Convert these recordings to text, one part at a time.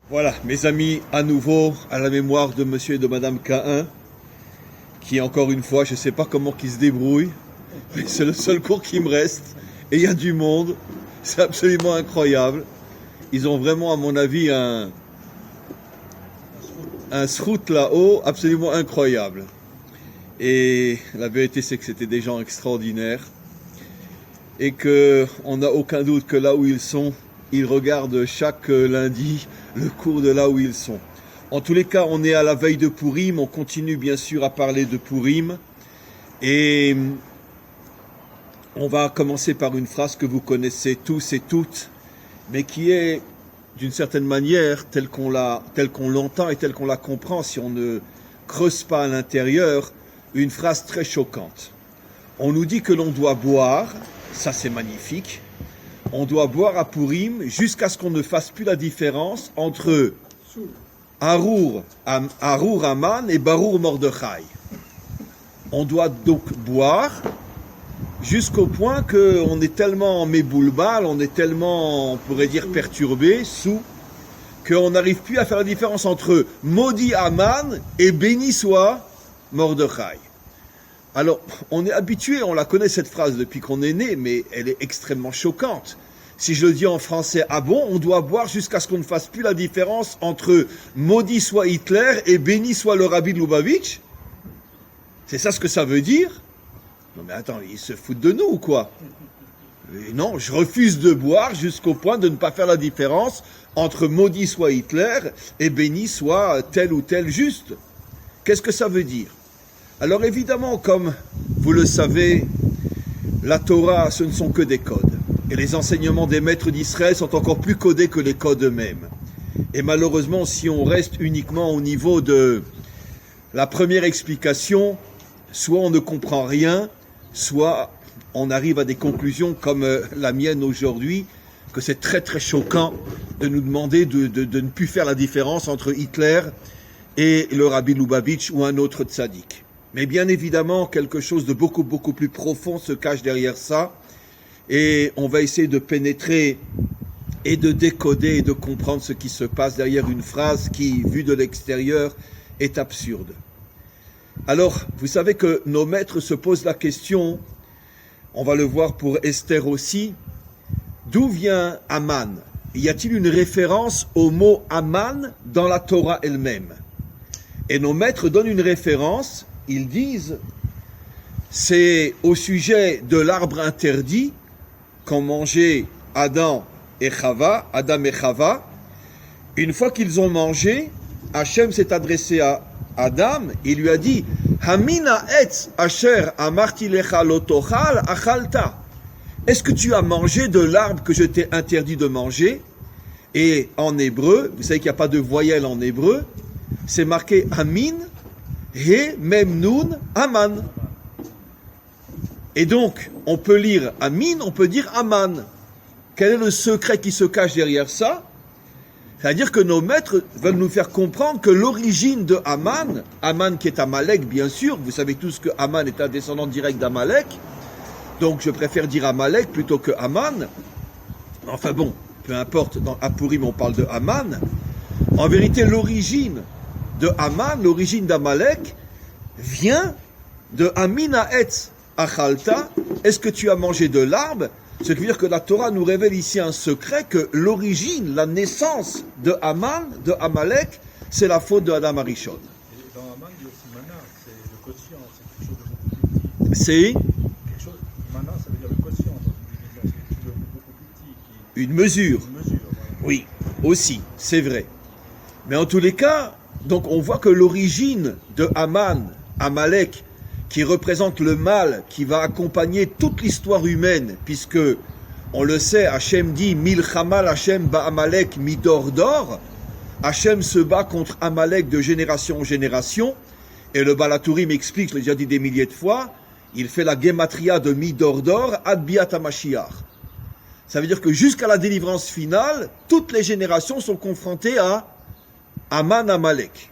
Voilà, mes amis, à nouveau, à la mémoire de monsieur et de madame Caïn, qui encore une fois, je ne sais pas comment qu'ils se débrouillent, mais c'est le seul cours qui me reste, et il y a du monde, c'est absolument incroyable. Ils ont vraiment, à mon avis, un srout là-haut absolument incroyable. Et la vérité, c'est que c'était des gens extraordinaires, et qu'on n'a aucun doute que là où ils sont, ils regardent chaque lundi le cours de là où ils sont. En tous les cas, on est à la veille de Pourim, on continue bien sûr à parler de Pourim, et on va commencer par une phrase que vous connaissez tous et toutes, mais qui est d'une certaine manière, telle qu'on l'entend et telle qu'on la comprend, si on ne creuse pas à l'intérieur, une phrase très choquante. On nous dit que l'on doit boire, ça c'est magnifique, on doit boire à Pourim jusqu'à ce qu'on ne fasse plus la différence entre Arour Aman et Barour Mordechai. On doit donc boire jusqu'au point qu'on est tellement méboulbal, on est tellement, on pourrait dire, perturbé, sous, qu'on n'arrive plus à faire la différence entre maudit Aman et béni soit Mordechai. Alors, on est habitué, on la connaît cette phrase depuis qu'on est né, mais elle est extrêmement choquante. Si je le dis en français, ah bon, on doit boire jusqu'à ce qu'on ne fasse plus la différence entre maudit soit Hitler et béni soit le Rabbi de Lubavitch? C'est ça ce que ça veut dire? Non mais attends, ils se foutent de nous ou quoi? Et non, je refuse de boire jusqu'au point de ne pas faire la différence entre maudit soit Hitler et béni soit tel ou tel juste. Qu'est-ce que ça veut dire? Alors évidemment, comme vous le savez, la Torah, ce ne sont que des codes. Et les enseignements des maîtres d'Israël sont encore plus codés que les codes eux-mêmes. Et malheureusement, si on reste uniquement au niveau de la première explication, soit on ne comprend rien, soit on arrive à des conclusions comme la mienne aujourd'hui, que c'est très très choquant de nous demander de ne plus faire la différence entre Hitler et le Rabbi Lubavitch ou un autre tzaddik. Mais bien évidemment, quelque chose de beaucoup plus profond se cache derrière ça, et on va essayer de pénétrer et de décoder et de comprendre ce qui se passe derrière une phrase qui, vue de l'extérieur, est absurde. Alors, vous savez que nos maîtres se posent la question, on va le voir pour Esther aussi, d'où vient Aman? Y a-t-il une référence au mot Aman dans la Torah elle-même? Et nos maîtres donnent une référence, ils disent, c'est au sujet de l'arbre interdit qu'ont mangé Adam et Chava. Une fois qu'ils ont mangé, Hachem s'est adressé à Adam, il lui a dit Hamina etz asher amarti lecha lo tochal achalta. Est-ce que tu as mangé de l'arbre que je t'ai interdit de manger? Et en hébreu, vous savez qu'il n'y a pas de voyelle en hébreu, c'est marqué Amin, He, Mem, Nun, Aman. Et donc, on peut lire Amin, on peut dire Aman. Quel est le secret qui se cache derrière ça? C'est-à-dire que nos maîtres veulent nous faire comprendre que l'origine de Aman, Aman qui est Amalek bien sûr, vous savez tous que Aman est un descendant direct d'Amalek, donc je préfère dire Amalek plutôt que Aman. Enfin bon, peu importe, dans Pourim on parle de Aman. En vérité, l'origine de Aman, l'origine d'Amalek, vient de Amina etz achalta. Est-ce que tu as mangé de l'arbre? Ce qui veut dire que la Torah nous révèle ici un secret, que l'origine, la naissance de Aman, de Amalek, c'est la faute de Adam Arishon. Et dans Aman, il y a aussi Mana, c'est le quotient, c'est quelque chose de beaucoup plus petit. C'est Mana, ça veut dire le quotient dans une division, c'est quelque chose de beaucoup plus petit. une mesure. Une mesure, voilà. Oui, aussi, c'est vrai. Mais en tous les cas, donc on voit que l'origine de Aman, Amalek, qui représente le mal qui va accompagner toute l'histoire humaine, puisque, on le sait, Hachem dit « Milchamal Hachem ba'Amalek midor dor » Hachem se bat contre Amalek de génération en génération, et le Balatourim explique, je l'ai déjà dit des milliers de fois, il fait la gematria de midor dor ad biat HaMashiach. Ça veut dire que jusqu'à la délivrance finale, toutes les générations sont confrontées à Aman Amalek.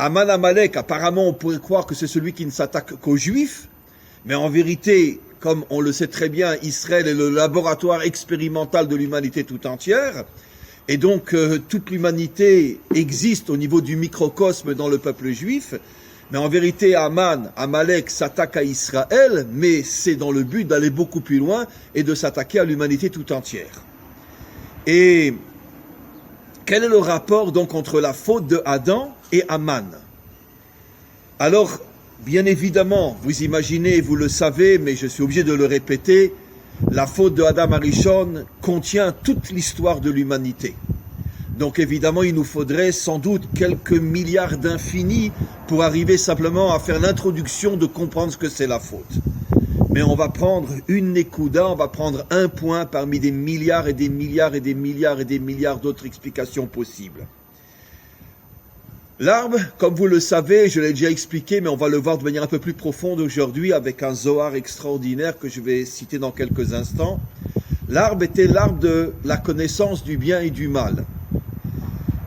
Aman Amalek, apparemment, on pourrait croire que c'est celui qui ne s'attaque qu'aux Juifs, mais en vérité, comme on le sait très bien, Israël est le laboratoire expérimental de l'humanité tout entière, Et donc, toute l'humanité existe au niveau du microcosme dans le peuple juif. Mais en vérité, Aman, Amalek s'attaque à Israël, mais c'est dans le but d'aller beaucoup plus loin et de s'attaquer à l'humanité tout entière. Et quel est le rapport donc entre la faute de Adam et Aman? Alors, bien évidemment, vous imaginez, vous le savez, mais je suis obligé de le répéter, la faute de Adam Arishon contient toute l'histoire de l'humanité. Donc évidemment, il nous faudrait sans doute quelques milliards d'infinis pour arriver simplement à faire l'introduction de comprendre ce que c'est la faute. Mais on va prendre une Nekuda, on va prendre un point parmi des milliards et des milliards et des milliards et des milliards d'autres explications possibles. L'arbre, comme vous le savez, je l'ai déjà expliqué, mais on va le voir de manière un peu plus profonde aujourd'hui avec un Zohar extraordinaire que je vais citer dans quelques instants. L'arbre était l'arbre de la connaissance du bien et du mal.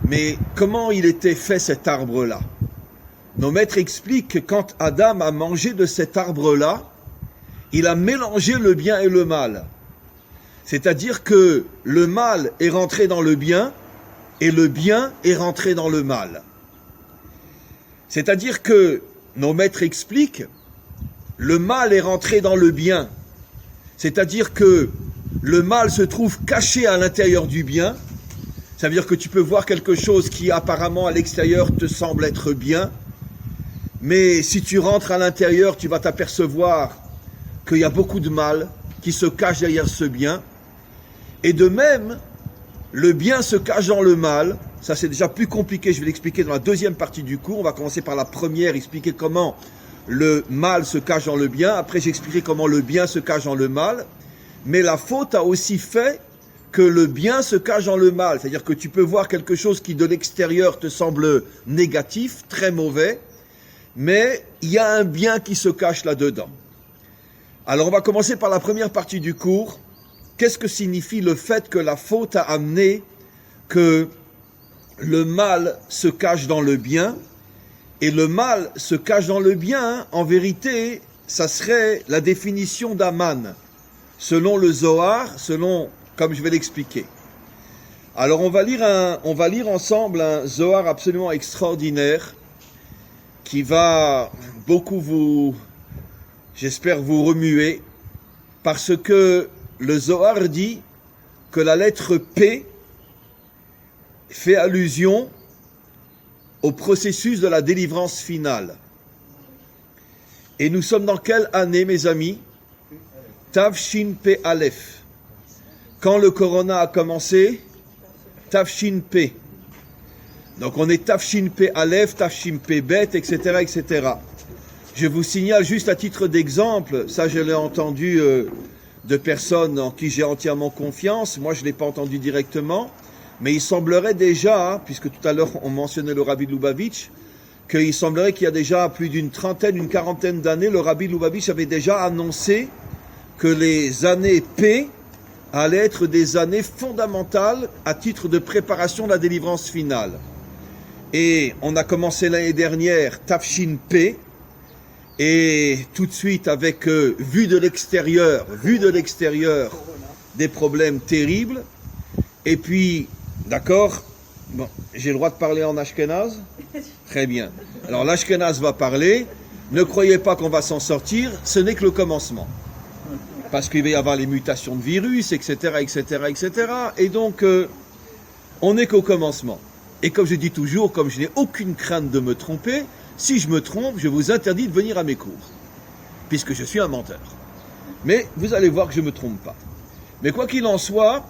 Mais comment il était fait cet arbre-là? Nos maîtres expliquent que quand Adam a mangé de cet arbre-là, il a mélangé le bien et le mal. C'est-à-dire que le mal est rentré dans le bien et le bien est rentré dans le mal. C'est-à-dire que nos maîtres expliquent, le mal est rentré dans le bien. C'est-à-dire que le mal se trouve caché à l'intérieur du bien. Ça veut dire que tu peux voir quelque chose qui apparemment à l'extérieur te semble être bien, mais si tu rentres à l'intérieur, tu vas t'apercevoir qu'il y a beaucoup de mal qui se cache derrière ce bien. Et de même, le bien se cache dans le mal. Ça c'est déjà plus compliqué, je vais l'expliquer dans la deuxième partie du cours. On va commencer par la première, expliquer comment le mal se cache dans le bien. Après j'expliquerai comment le bien se cache dans le mal. Mais la faute a aussi fait que le bien se cache dans le mal. C'est-à-dire que tu peux voir quelque chose qui de l'extérieur te semble négatif, très mauvais, mais il y a un bien qui se cache là-dedans. Alors on va commencer par la première partie du cours. Qu'est-ce que signifie le fait que la faute a amené que le mal se cache dans le bien, et le mal se cache dans le bien, en vérité, ça serait la définition d'Aman, selon le Zohar, comme je vais l'expliquer. Alors on va lire ensemble un Zohar absolument extraordinaire qui va beaucoup j'espère vous remuer, parce que le Zohar dit que la lettre P fait allusion au processus de la délivrance finale. Et nous sommes dans quelle année, mes amis? Tavshin P Aleph. Quand le Corona a commencé? Tavshin P. Donc on est Tavshin P Aleph, Tavshin P Bet, etc., etc. Je vous signale juste à titre d'exemple, ça je l'ai entendu de personnes en qui j'ai entièrement confiance, moi je ne l'ai pas entendu directement, mais il semblerait déjà, puisque tout à l'heure on mentionnait le Rabbi de Lubavitch, qu'il semblerait qu'il y a déjà plus d'une quarantaine d'années, le Rabbi de Lubavitch avait déjà annoncé que les années P allaient être des années fondamentales à titre de préparation de la délivrance finale. Et on a commencé l'année dernière Tafshin P, et tout de suite avec vu de l'extérieur, des problèmes terribles. Et puis, d'accord, bon, j'ai le droit de parler en ashkénaze? Très bien. Alors l'ashkénaze va parler. Ne croyez pas qu'on va s'en sortir, ce n'est que le commencement. Parce qu'il va y avoir les mutations de virus, etc., etc., etc. Et donc, on n'est qu'au commencement. Et comme je dis toujours, comme je n'ai aucune crainte de me tromper, si je me trompe, je vous interdis de venir à mes cours, puisque je suis un menteur. Mais vous allez voir que je ne me trompe pas. Mais quoi qu'il en soit,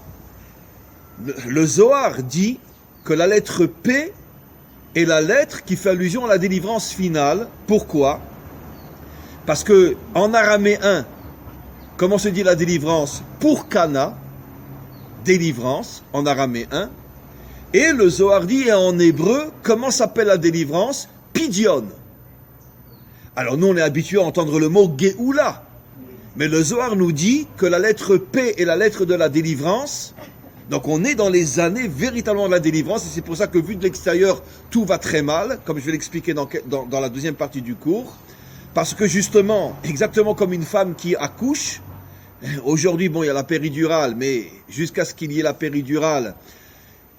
le Zohar dit que la lettre P est la lettre qui fait allusion à la délivrance finale. Pourquoi? Parce que en araméen, comment se dit la délivrance? Pour Kana, délivrance, en araméen. Et le Zohar dit en hébreu, comment s'appelle la délivrance? Pidion. Alors nous on est habitué à entendre le mot Géoula, mais le Zohar nous dit que la lettre P est la lettre de la délivrance. Donc on est dans les années véritablement de la délivrance, et c'est pour ça que vu de l'extérieur tout va très mal, comme je vais l'expliquer dans la deuxième partie du cours, parce que justement, exactement comme une femme qui accouche, aujourd'hui bon il y a la péridurale, mais jusqu'à ce qu'il y ait la péridurale,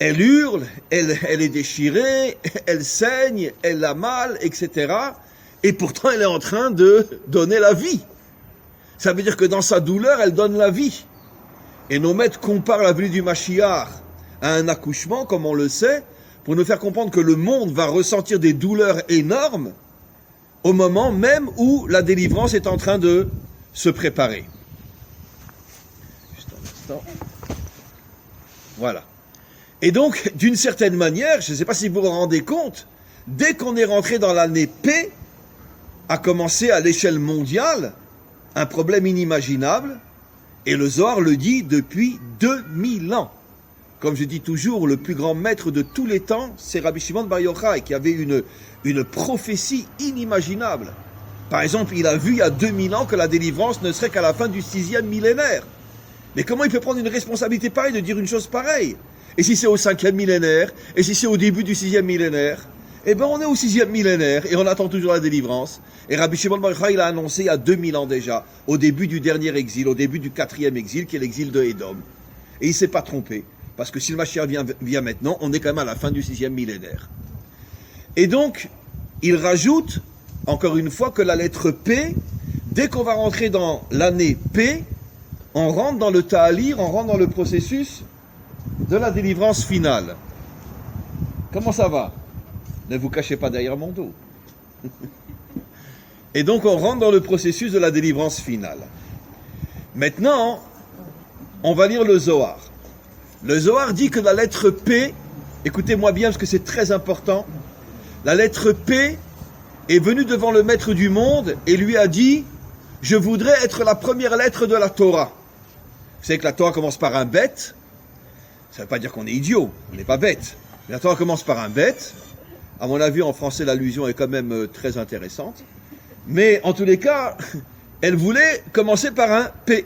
elle hurle, elle est déchirée, elle saigne, elle a mal, etc. Et pourtant, elle est en train de donner la vie. Ça veut dire que dans sa douleur, elle donne la vie. Et nos maîtres comparent la venue du Mashiach à un accouchement, comme on le sait, pour nous faire comprendre que le monde va ressentir des douleurs énormes au moment même où la délivrance est en train de se préparer. Juste un instant. Voilà. Et donc, d'une certaine manière, je ne sais pas si vous vous rendez compte, dès qu'on est rentré dans l'année P, a commencé à l'échelle mondiale un problème inimaginable, et le Zohar le dit depuis 2000 ans. Comme je dis toujours, le plus grand maître de tous les temps, c'est Rabbi Shimon Bar Yochai, qui avait une prophétie inimaginable. Par exemple, il a vu il y a 2000 ans que la délivrance ne serait qu'à la fin du 6e millénaire. Mais comment il peut prendre une responsabilité pareille de dire une chose pareille? Et si c'est au 5e millénaire? Et si c'est au début du 6e millénaire? Eh bien, on est au 6e millénaire et on attend toujours la délivrance. Et Rabbi Shimon Bar Yochai, il a annoncé il y a 2000 ans déjà, au début du dernier exil, au début du 4e exil, qui est l'exil de Édom. Et il ne s'est pas trompé. Parce que si le Mashiach vient maintenant, on est quand même à la fin du 6e millénaire. Et donc, il rajoute, encore une fois, que la lettre P, dès qu'on va rentrer dans l'année P, on rentre dans le Ta'alir, on rentre dans le processus de la délivrance finale. Comment ça va? Ne vous cachez pas derrière mon dos. Et donc, on rentre dans le processus de la délivrance finale. Maintenant, on va lire le Zohar. Le Zohar dit que la lettre P, écoutez-moi bien parce que c'est très important, la lettre P est venue devant le maître du monde et lui a dit « Je voudrais être la première lettre de la Torah ». Vous savez que la Torah commence par un bête, ça ne veut pas dire qu'on est idiot, on n'est pas bête. La Torah commence par un bête, à mon avis en français l'allusion est quand même très intéressante, mais en tous les cas, elle voulait commencer par un P.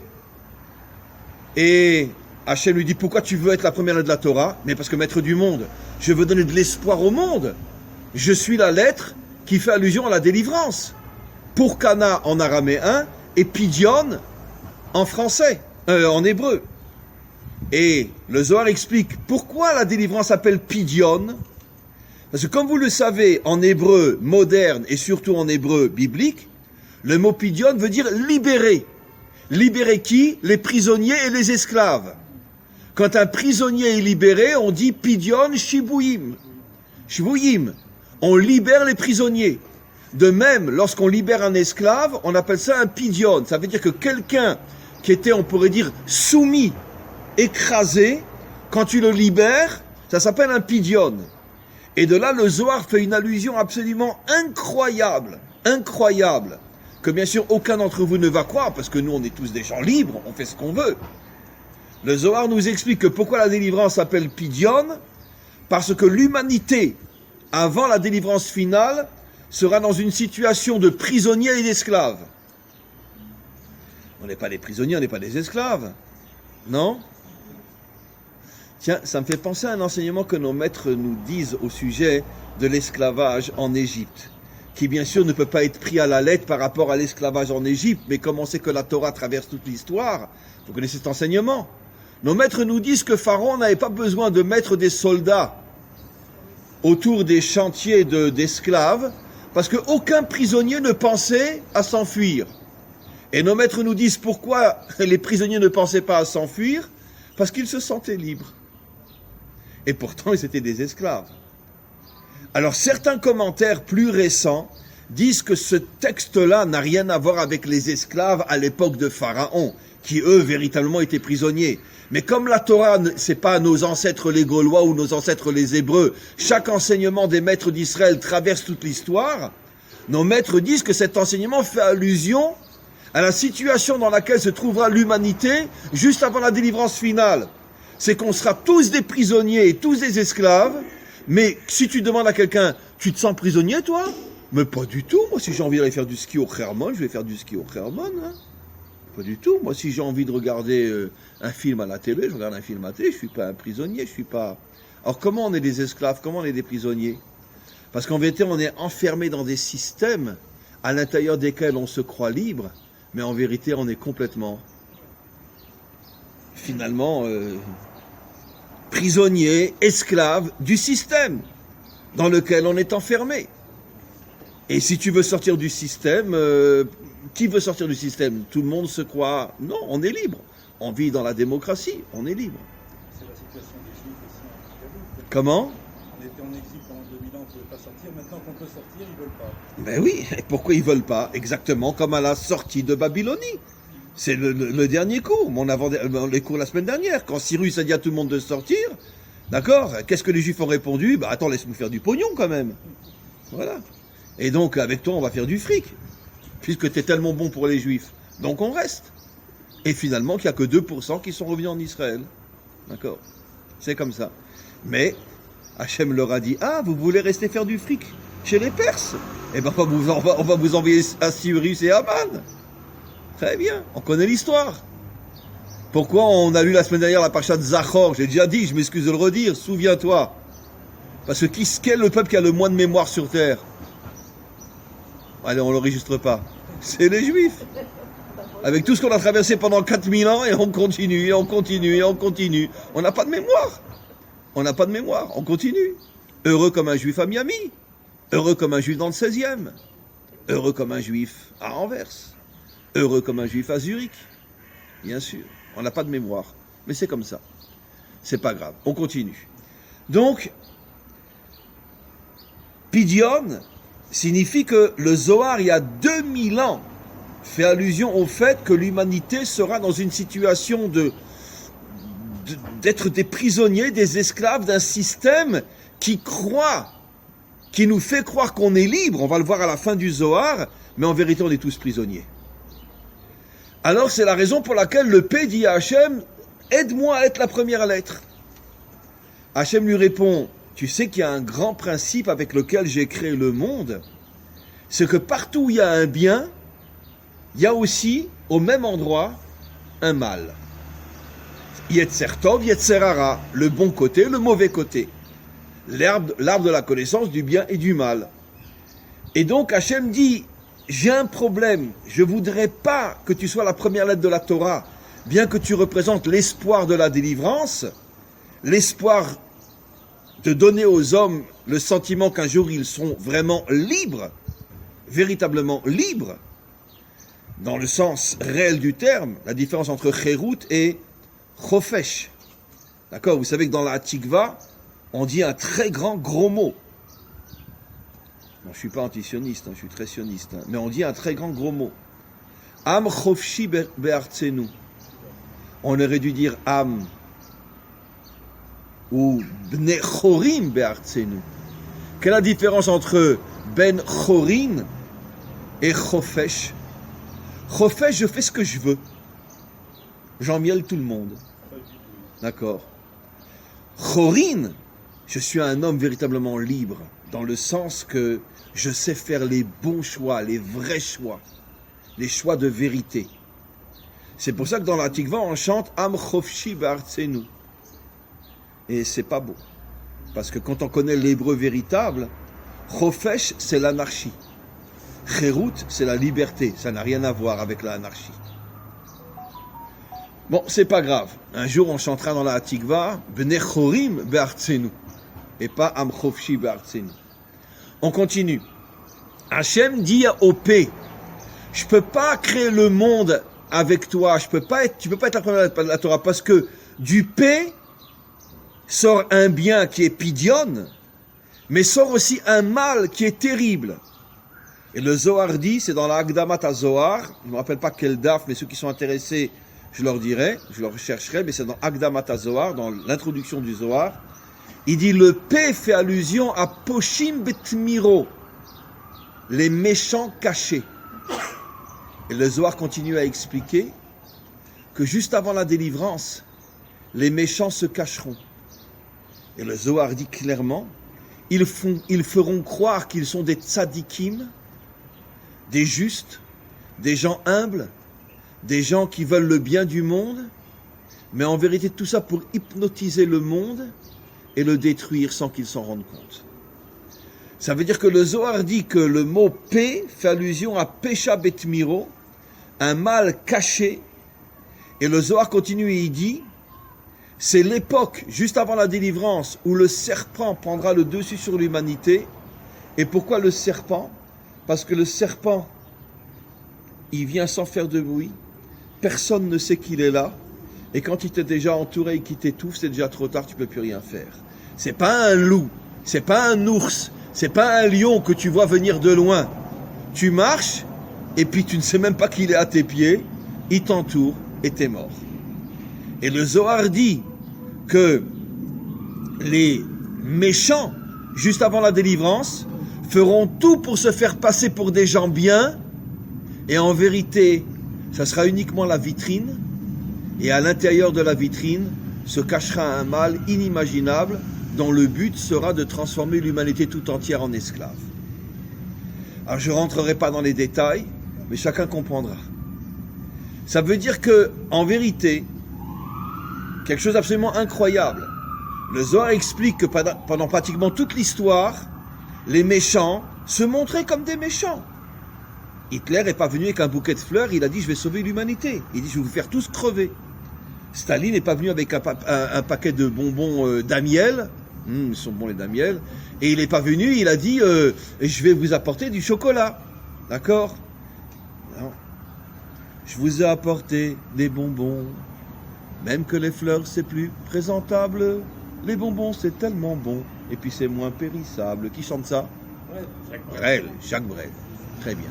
Et Hachem lui dit, pourquoi tu veux être la première lettre de la Torah? Mais parce que maître du monde, je veux donner de l'espoir au monde. Je suis la lettre qui fait allusion à la délivrance. Pour Cana en araméen et Pidion en français, en hébreu. Et le Zohar explique pourquoi la délivrance s'appelle Pidion. Parce que comme vous le savez, en hébreu moderne et surtout en hébreu biblique, le mot Pidion veut dire libérer. Libérer qui? Les prisonniers et les esclaves. Quand un prisonnier est libéré, on dit Pidion Shibuyim. Shibuyim. On libère les prisonniers. De même, lorsqu'on libère un esclave, on appelle ça un Pidion. Ça veut dire que quelqu'un qui était, on pourrait dire, soumis, écrasé, quand tu le libères, ça s'appelle un Pidion. Et de là, le Zohar fait une allusion absolument incroyable, que bien sûr aucun d'entre vous ne va croire, parce que nous on est tous des gens libres, on fait ce qu'on veut. Le Zohar nous explique que pourquoi la délivrance s'appelle Pidion, parce que l'humanité, avant la délivrance finale, sera dans une situation de prisonniers et d'esclaves. On n'est pas des prisonniers, on n'est pas des esclaves. Non? Tiens, ça me fait penser à un enseignement que nos maîtres nous disent au sujet de l'esclavage en Égypte, qui bien sûr ne peut pas être pris à la lettre par rapport à l'esclavage en Égypte, mais comme on sait que la Torah traverse toute l'histoire, vous connaissez cet enseignement. Nos maîtres nous disent que Pharaon n'avait pas besoin de mettre des soldats autour des chantiers d'esclaves, parce qu'aucun prisonnier ne pensait à s'enfuir. Et nos maîtres nous disent pourquoi les prisonniers ne pensaient pas à s'enfuir, parce qu'ils se sentaient libres. Et pourtant, ils étaient des esclaves. Alors, certains commentaires plus récents disent que ce texte-là n'a rien à voir avec les esclaves à l'époque de Pharaon, qui, eux, véritablement étaient prisonniers. Mais comme la Torah, c'est pas nos ancêtres les Gaulois ou nos ancêtres les Hébreux, chaque enseignement des maîtres d'Israël traverse toute l'histoire, nos maîtres disent que cet enseignement fait allusion à la situation dans laquelle se trouvera l'humanité juste avant la délivrance finale. C'est qu'on sera tous des prisonniers et tous des esclaves, mais si tu demandes à quelqu'un, tu te sens prisonnier toi? Mais pas du tout, moi si j'ai envie d'aller faire du ski au Hermon, je vais faire du ski au Hermon. Hein. Pas du tout, moi si j'ai envie de regarder un film à la télé, je regarde un film à la télé, je suis pas un prisonnier, je suis pas... Alors comment on est des esclaves, comment on est des prisonniers? Parce qu'en vérité on est enfermé dans des systèmes à l'intérieur desquels on se croit libre, mais en vérité on est complètement, finalement, prisonniers, esclaves du système dans lequel on est enfermé. Et si tu veux sortir du système, qui veut sortir du système? Tout le monde se croit, non, on est libre. On vit dans la démocratie, on est libre. C'est la situation des Juifs aussi en Israël. Comment? On était en exil pendant 2000 ans, on ne pouvait pas sortir. Maintenant qu'on peut sortir, ils ne veulent pas. Ben oui, et pourquoi ils veulent pas? Exactement comme à la sortie de Babylonie. C'est le dernier cours, les cours la semaine dernière. Quand Cyrus a dit à tout le monde de sortir, d'accord, qu'est-ce que les Juifs ont répondu? Bah attends, laisse-nous faire du pognon quand même. Voilà. Et donc, avec toi, on va faire du fric. Puisque tu es tellement bon pour les Juifs. Donc on reste. Et finalement, qu'il n'y a que 2% qui sont revenus en Israël. D'accord? C'est comme ça. Mais, Hachem leur a dit, ah, vous voulez rester faire du fric chez les Perses? Eh ben, on va vous envoyer à Cyrus et Haman. Très bien, on connaît l'histoire. Pourquoi on a lu la semaine dernière la parasha de Zachor? J'ai déjà dit, je m'excuse de le redire, souviens-toi. Parce que quel est le peuple qui a le moins de mémoire sur terre? Allez, on ne l'enregistre pas. C'est les Juifs. Avec tout ce qu'on a traversé pendant 4000 ans, et on continue, et on continue, et on continue. On n'a pas de mémoire. On n'a pas de mémoire, on continue. Heureux comme un Juif à Miami. Heureux comme un Juif dans le 16e. Heureux comme un Juif à Anvers. Heureux comme un Juif à Zurich. Bien sûr, on n'a pas de mémoire. Mais c'est comme ça. C'est pas grave, on continue. Donc, Pidyon signifie que le Zohar, il y a 2000 ans, fait allusion au fait que l'humanité sera dans une situation d'être des prisonniers, des esclaves d'un système qui nous fait croire qu'on est libre. On va le voir à la fin du Zohar, mais en vérité, on est tous prisonniers. Alors, c'est la raison pour laquelle le P dit à Hachem, aide-moi à être la première lettre. Hachem lui répond, tu sais qu'il y a un grand principe avec lequel j'ai créé le monde, c'est que partout où il y a un bien, il y a aussi, au même endroit, un mal. Yetzer Tov, Yetzer Hara, le bon côté, le mauvais côté. L'arbre de la connaissance du bien et du mal. Et donc Hachem dit, j'ai un problème, je voudrais pas que tu sois la première lettre de la Torah, bien que tu représentes l'espoir de la délivrance, l'espoir de donner aux hommes le sentiment qu'un jour ils sont vraiment libres, véritablement libres, dans le sens réel du terme, la différence entre Cherut et Chofesh. D'accord? Vous savez que dans la Tikva, on dit un très grand gros mot. Bon, je ne suis pas anti-sioniste, je suis très sioniste, mais on dit un très grand gros mot. Am Chofshi be'artzenu. On aurait dû dire Am ou Bnei Chorim be'artzenu. Quelle est la différence entre Ben Chorin et Chofesh? Chofesh, je fais ce que je veux. J'emmielle tout le monde. D'accord. Chorin, je suis un homme véritablement libre, dans le sens que je sais faire les bons choix, les vrais choix, les choix de vérité. C'est pour ça que dans la Tikva, on chante Am Chofshi be'artzenu. Et c'est pas beau. Parce que quand on connaît l'hébreu véritable, Chofesh, c'est l'anarchie. Cherut, c'est la liberté. Ça n'a rien à voir avec l'anarchie. Bon, c'est pas grave. Un jour, on chantera dans la Hatikva Bnei Chorim be'artzenu et pas Am Chofshi be'artzenu. On continue. Hachem dit au P, je peux pas créer le monde avec toi. Tu peux pas être la première lettre de la Torah parce que du P sort un bien qui est Pidyon, mais sort aussi un mal qui est terrible. Et le Zohar dit, c'est dans la Akdamat HaZohar, je ne me rappelle pas quel daf, mais ceux qui sont intéressés, je leur dirai, je leur rechercherai, mais c'est dans Akdamat HaZohar, dans l'introduction du Zohar. Il dit, le P fait allusion à Poshim Betmiro, les méchants cachés. Et le Zohar continue à expliquer que juste avant la délivrance, les méchants se cacheront. Et le Zohar dit clairement, ils feront croire qu'ils sont des tzadikim, des justes, des gens humbles, des gens qui veulent le bien du monde, mais en vérité tout ça pour hypnotiser le monde et le détruire sans qu'ils s'en rendent compte. Ça veut dire que le Zohar dit que le mot P fait allusion à Pesha Betmiro, un mal caché, et le Zohar continue et il dit, c'est l'époque, juste avant la délivrance, où le serpent prendra le dessus sur l'humanité. Et pourquoi le serpent? Parce que le serpent, il vient sans faire de bruit, personne ne sait qu'il est là, et quand il t'est déjà entouré et qu'il t'étouffe, c'est déjà trop tard, tu peux plus rien faire. C'est pas un loup, c'est pas un ours, c'est pas un lion que tu vois venir de loin. Tu marches, et puis tu ne sais même pas qu'il est à tes pieds, il t'entoure, et t'es mort. Et le Zohar dit que les méchants, juste avant la délivrance, feront tout pour se faire passer pour des gens bien, et en vérité, ça sera uniquement la vitrine, et à l'intérieur de la vitrine se cachera un mal inimaginable dont le but sera de transformer l'humanité tout entière en esclave. Alors je ne rentrerai pas dans les détails, mais chacun comprendra. Ça veut dire que, en vérité, quelque chose d'absolument incroyable, le Zohar explique que pendant pratiquement toute l'histoire, les méchants se montraient comme des méchants. Hitler n'est pas venu avec un bouquet de fleurs, il a dit « je vais sauver l'humanité ». Il dit « je vais vous faire tous crever ». Staline n'est pas venu avec un paquet de bonbons d'amiel, ils sont bons les d'amiel, et il n'est pas venu, il a dit « je vais vous apporter du chocolat ». D'accord? Non. Je vous ai apporté des bonbons, même que les fleurs c'est plus présentable, les bonbons c'est tellement bon, et puis c'est moins périssable. Qui chante ça? Jacques Brel. Très bien.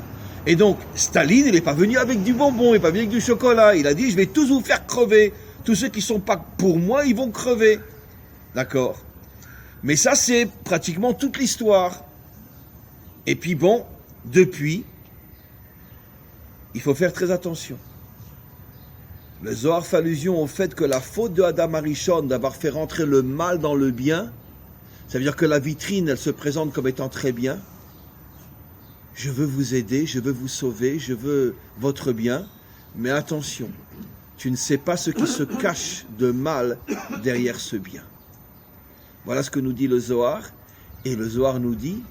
Et donc, Staline, il n'est pas venu avec du bonbon, il n'est pas venu avec du chocolat. Il a dit, je vais tous vous faire crever. Tous ceux qui ne sont pas pour moi, ils vont crever. D'accord? Mais ça, c'est pratiquement toute l'histoire. Et puis bon, depuis, il faut faire très attention. Le Zohar fait allusion au fait que la faute de Adam Arishon d'avoir fait rentrer le mal dans le bien, ça veut dire que la vitrine, elle se présente comme étant très bien. Je veux vous aider, je veux vous sauver, je veux votre bien, mais attention, tu ne sais pas ce qui se cache de mal derrière ce bien. Voilà ce que nous dit le Zohar, et le Zohar nous dit,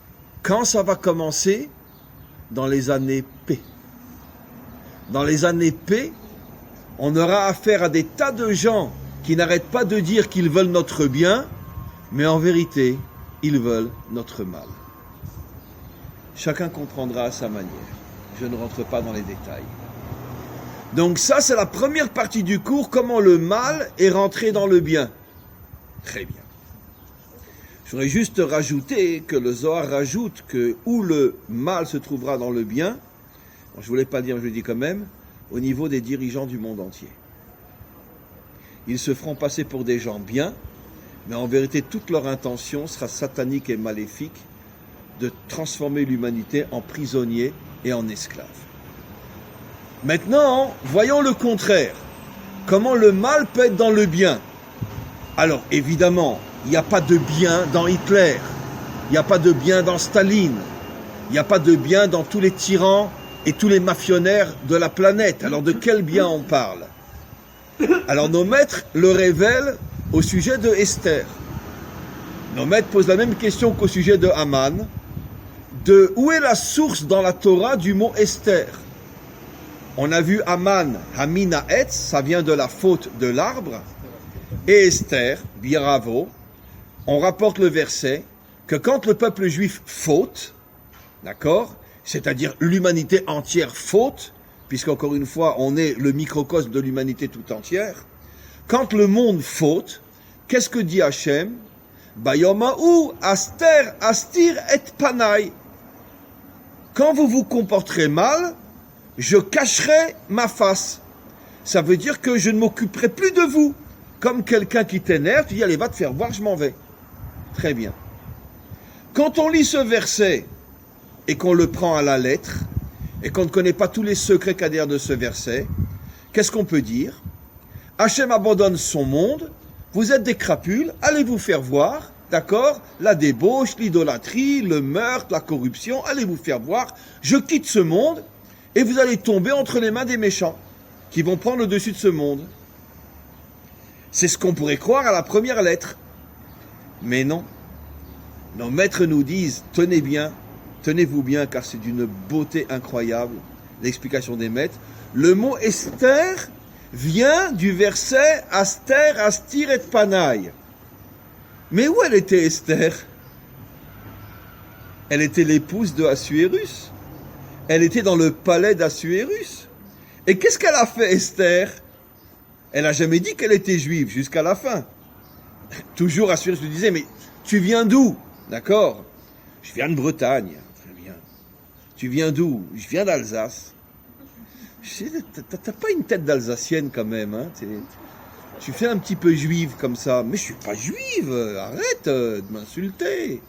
quand ça va commencer? Dans les années P. Dans les années P, on aura affaire à des tas de gens qui n'arrêtent pas de dire qu'ils veulent notre bien, mais en vérité, ils veulent notre mal. Chacun comprendra à sa manière. Je ne rentre pas dans les détails. Donc ça, c'est la première partie du cours, comment le mal est rentré dans le bien. Très bien. Je voudrais juste rajouter que le Zohar rajoute que où le mal se trouvera dans le bien, bon, je ne voulais pas le dire, je le dis quand même, au niveau des dirigeants du monde entier. Ils se feront passer pour des gens bien, mais en vérité, toute leur intention sera satanique et maléfique, de transformer l'humanité en prisonnier et en esclave. Maintenant, voyons le contraire. Comment le mal peut être dans le bien? Alors, évidemment, il n'y a pas de bien dans Hitler, il n'y a pas de bien dans Staline, il n'y a pas de bien dans tous les tyrans et tous les mafionnaires de la planète. Alors, de quel bien on parle? Alors, nos maîtres le révèlent au sujet de Esther. Nos maîtres posent la même question qu'au sujet de Haman. De où est la source dans la Torah du mot Esther? On a vu Haman, Hamina Etz, ça vient de la faute de l'arbre, et Esther, Biravo, on rapporte le verset que quand le peuple juif faute, d'accord, c'est-à-dire l'humanité entière faute, puisqu'encore une fois on est le microcosme de l'humanité tout entière, quand le monde faute, qu'est-ce que dit Hachem? Bayomahu aster astir et panai. Quand vous vous comporterez mal, je cacherai ma face. Ça veut dire que je ne m'occuperai plus de vous. Comme quelqu'un qui t'énerve, tu dis, allez, va te faire voir, je m'en vais. Très bien. Quand on lit ce verset, et qu'on le prend à la lettre, et qu'on ne connaît pas tous les secrets qu'il y a derrière de ce verset, qu'est-ce qu'on peut dire? Hachem abandonne son monde, vous êtes des crapules, allez vous faire voir, d'accord? La débauche, l'idolâtrie, le meurtre, la corruption, allez vous faire voir. Je quitte ce monde et vous allez tomber entre les mains des méchants qui vont prendre le dessus de ce monde. C'est ce qu'on pourrait croire à la première lettre. Mais non. Nos maîtres nous disent, tenez bien, tenez-vous bien, car c'est d'une beauté incroyable, l'explication des maîtres. Le mot Esther vient du verset Aster, Astir et Panaï. Mais où elle était Esther? Elle était l'épouse de Assuérus. Elle était dans le palais d'Assuérus. Et qu'est-ce qu'elle a fait, Esther? Elle n'a jamais dit qu'elle était juive jusqu'à la fin. Toujours Assuérus lui disait, mais tu viens d'où? D'accord? Je viens de Bretagne. Très bien. Tu viens d'où? Je viens d'Alsace. T'as pas une tête d'Alsacienne quand même, hein? Tu fais un petit peu juive comme ça. Mais je suis pas juive, arrête de m'insulter.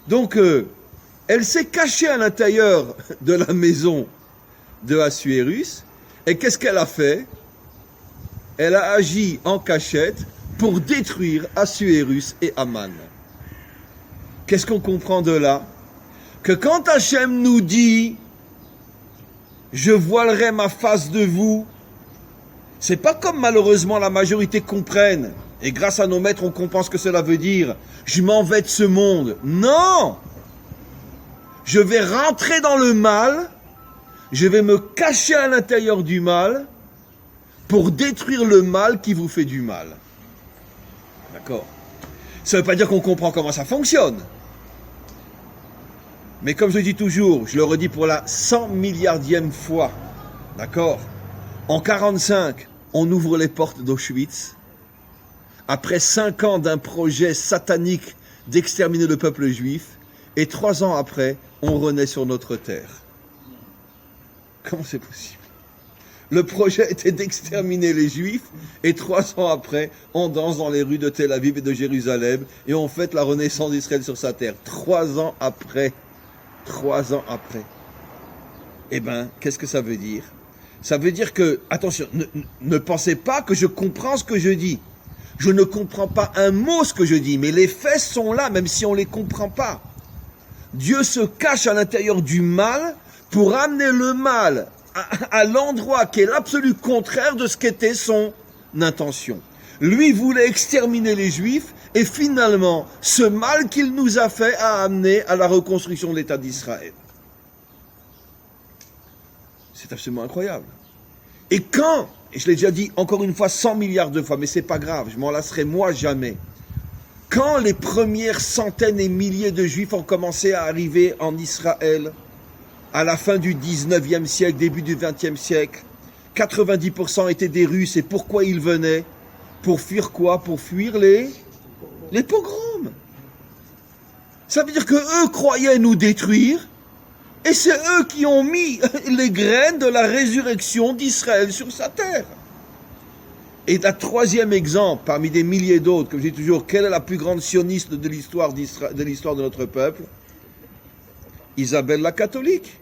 Donc, elle s'est cachée à l'intérieur de la maison de Assuérus. Et qu'est-ce qu'elle a fait? Elle a agi en cachette pour détruire Assuérus et Aman. Qu'est-ce qu'on comprend de là? Que quand Hachem nous dit « Je voilerai ma face de vous », c'est pas comme malheureusement la majorité comprenne, et grâce à nos maîtres on comprend ce que cela veut dire, « Je m'en vais de ce monde ». Non! Je vais rentrer dans le mal, je vais me cacher à l'intérieur du mal pour détruire le mal qui vous fait du mal. D'accord? Ça ne veut pas dire qu'on comprend comment ça fonctionne. Mais comme je le dis toujours, je le redis pour la 100 milliardième fois, d'accord? En 1945, on ouvre les portes d'Auschwitz. Après 5 ans d'un projet satanique d'exterminer le peuple juif, et 3 ans après, on renaît sur notre terre. Comment c'est possible? Le projet était d'exterminer les Juifs, et 3 ans après, on danse dans les rues de Tel Aviv et de Jérusalem, et on fête la renaissance d'Israël sur sa terre. 3 ans après. 3 ans après. Eh bien, qu'est-ce que ça veut dire? Ça veut dire que, attention, ne pensez pas que je comprends ce que je dis. Je ne comprends pas un mot ce que je dis, mais les faits sont là, même si on ne les comprend pas. Dieu se cache à l'intérieur du mal pour amener le mal à l'endroit qui est l'absolu contraire de ce qu'était son intention. Lui voulait exterminer les Juifs, et finalement, ce mal qu'il nous a fait a amené à la reconstruction de l'État d'Israël. C'est absolument incroyable. Et quand, et je l'ai déjà dit encore une fois 100 milliards de fois, mais c'est pas grave, je m'en lasserai moi jamais. Quand les premières centaines et milliers de Juifs ont commencé à arriver en Israël, à la fin du 19e siècle, début du 20e siècle, 90% étaient des Russes. Et pourquoi ils venaient? Pour fuir quoi? Pour fuir les pogroms. Ça veut dire que eux croyaient nous détruire, et c'est eux qui ont mis les graines de la résurrection d'Israël sur sa terre. Et la troisième exemple, parmi des milliers d'autres, comme je dis toujours, quelle est la plus grande sioniste de l'histoire de notre peuple? Isabelle la catholique.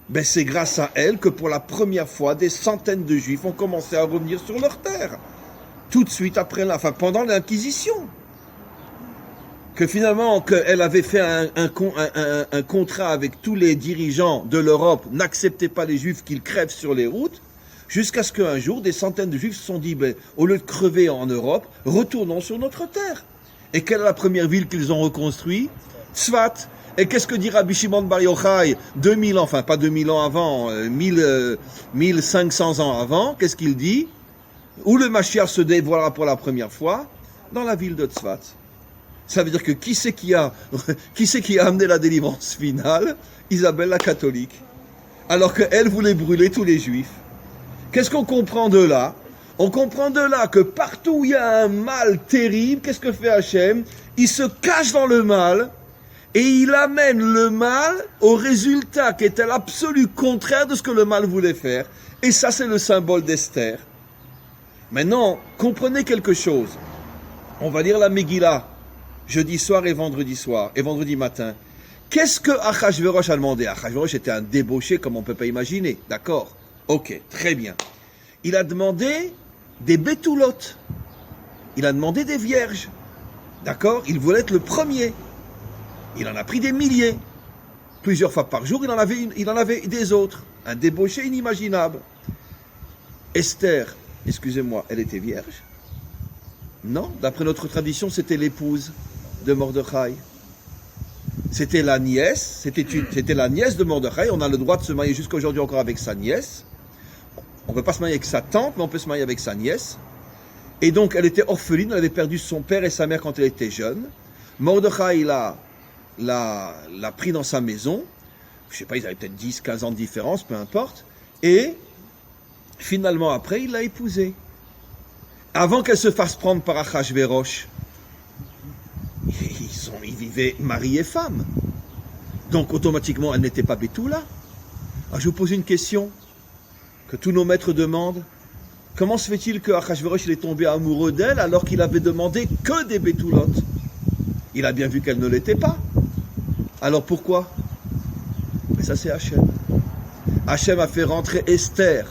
Ben c'est grâce à elle que pour la première fois, des centaines de Juifs ont commencé à revenir sur leur terre. Tout de suite après, pendant l'Inquisition. Que finalement, qu'elle avait fait un contrat avec tous les dirigeants de l'Europe, n'acceptez pas les Juifs qu'ils crèvent sur les routes, jusqu'à ce qu'un jour, des centaines de Juifs se sont dit, ben, au lieu de crever en Europe, retournons sur notre terre. Et quelle est la première ville qu'ils ont reconstruite? Tzfat. Et qu'est-ce que dit Rabbi Shimon Bar Yochai 2000 ans, enfin pas 2000 ans avant, 1500 ans avant, qu'est-ce qu'il dit? Où le Mashiach se dévoilera pour la première fois? Dans la ville de Tzfat. Ça veut dire que qui c'est qui a amené la délivrance finale? Isabelle la catholique. Alors qu'elle voulait brûler tous les Juifs. Qu'est-ce qu'on comprend de là? On comprend de là que partout où il y a un mal terrible, qu'est-ce que fait Hachem? Il se cache dans le mal, et il amène le mal au résultat qui était l'absolu contraire de ce que le mal voulait faire. Et ça, c'est le symbole d'Esther. Maintenant, comprenez quelque chose. On va lire la Megillah, jeudi soir et vendredi matin. Qu'est-ce que Achashverosh a demandé? Achashverosh était un débauché comme on ne peut pas imaginer. D'accord? Ok, très bien. Il a demandé des bétoulottes. Il a demandé des vierges. D'accord? Il voulait être le premier. Il en a pris des milliers. Plusieurs fois par jour, il en avait des autres. Un débauché inimaginable. Esther, excusez-moi, elle était vierge? Non, d'après notre tradition, c'était l'épouse de Mordechai. C'était la nièce de Mordechai. On a le droit de se marier jusqu'à aujourd'hui encore avec sa nièce. On ne peut pas se marier avec sa tante, mais on peut se marier avec sa nièce. Et donc, elle était orpheline, elle avait perdu son père et sa mère quand elle était jeune. Mordechai l'a pris dans sa maison. Je ne sais pas, ils avaient peut-être 10, 15 ans de différence, peu importe. Et finalement, après, il l'a épousée. Avant qu'elle se fasse prendre par Achashverosh, ils vivaient mari et femme. Donc, automatiquement, elle n'était pas Betula. Alors, je vous pose une question que tous nos maîtres demandent. Comment se fait-il que Achashverosh est tombé amoureux d'elle alors qu'il avait demandé que des Betulotes? Il a bien vu qu'elle ne l'était pas. Alors pourquoi? Mais ça, c'est Hachem. Hachem a fait rentrer Esther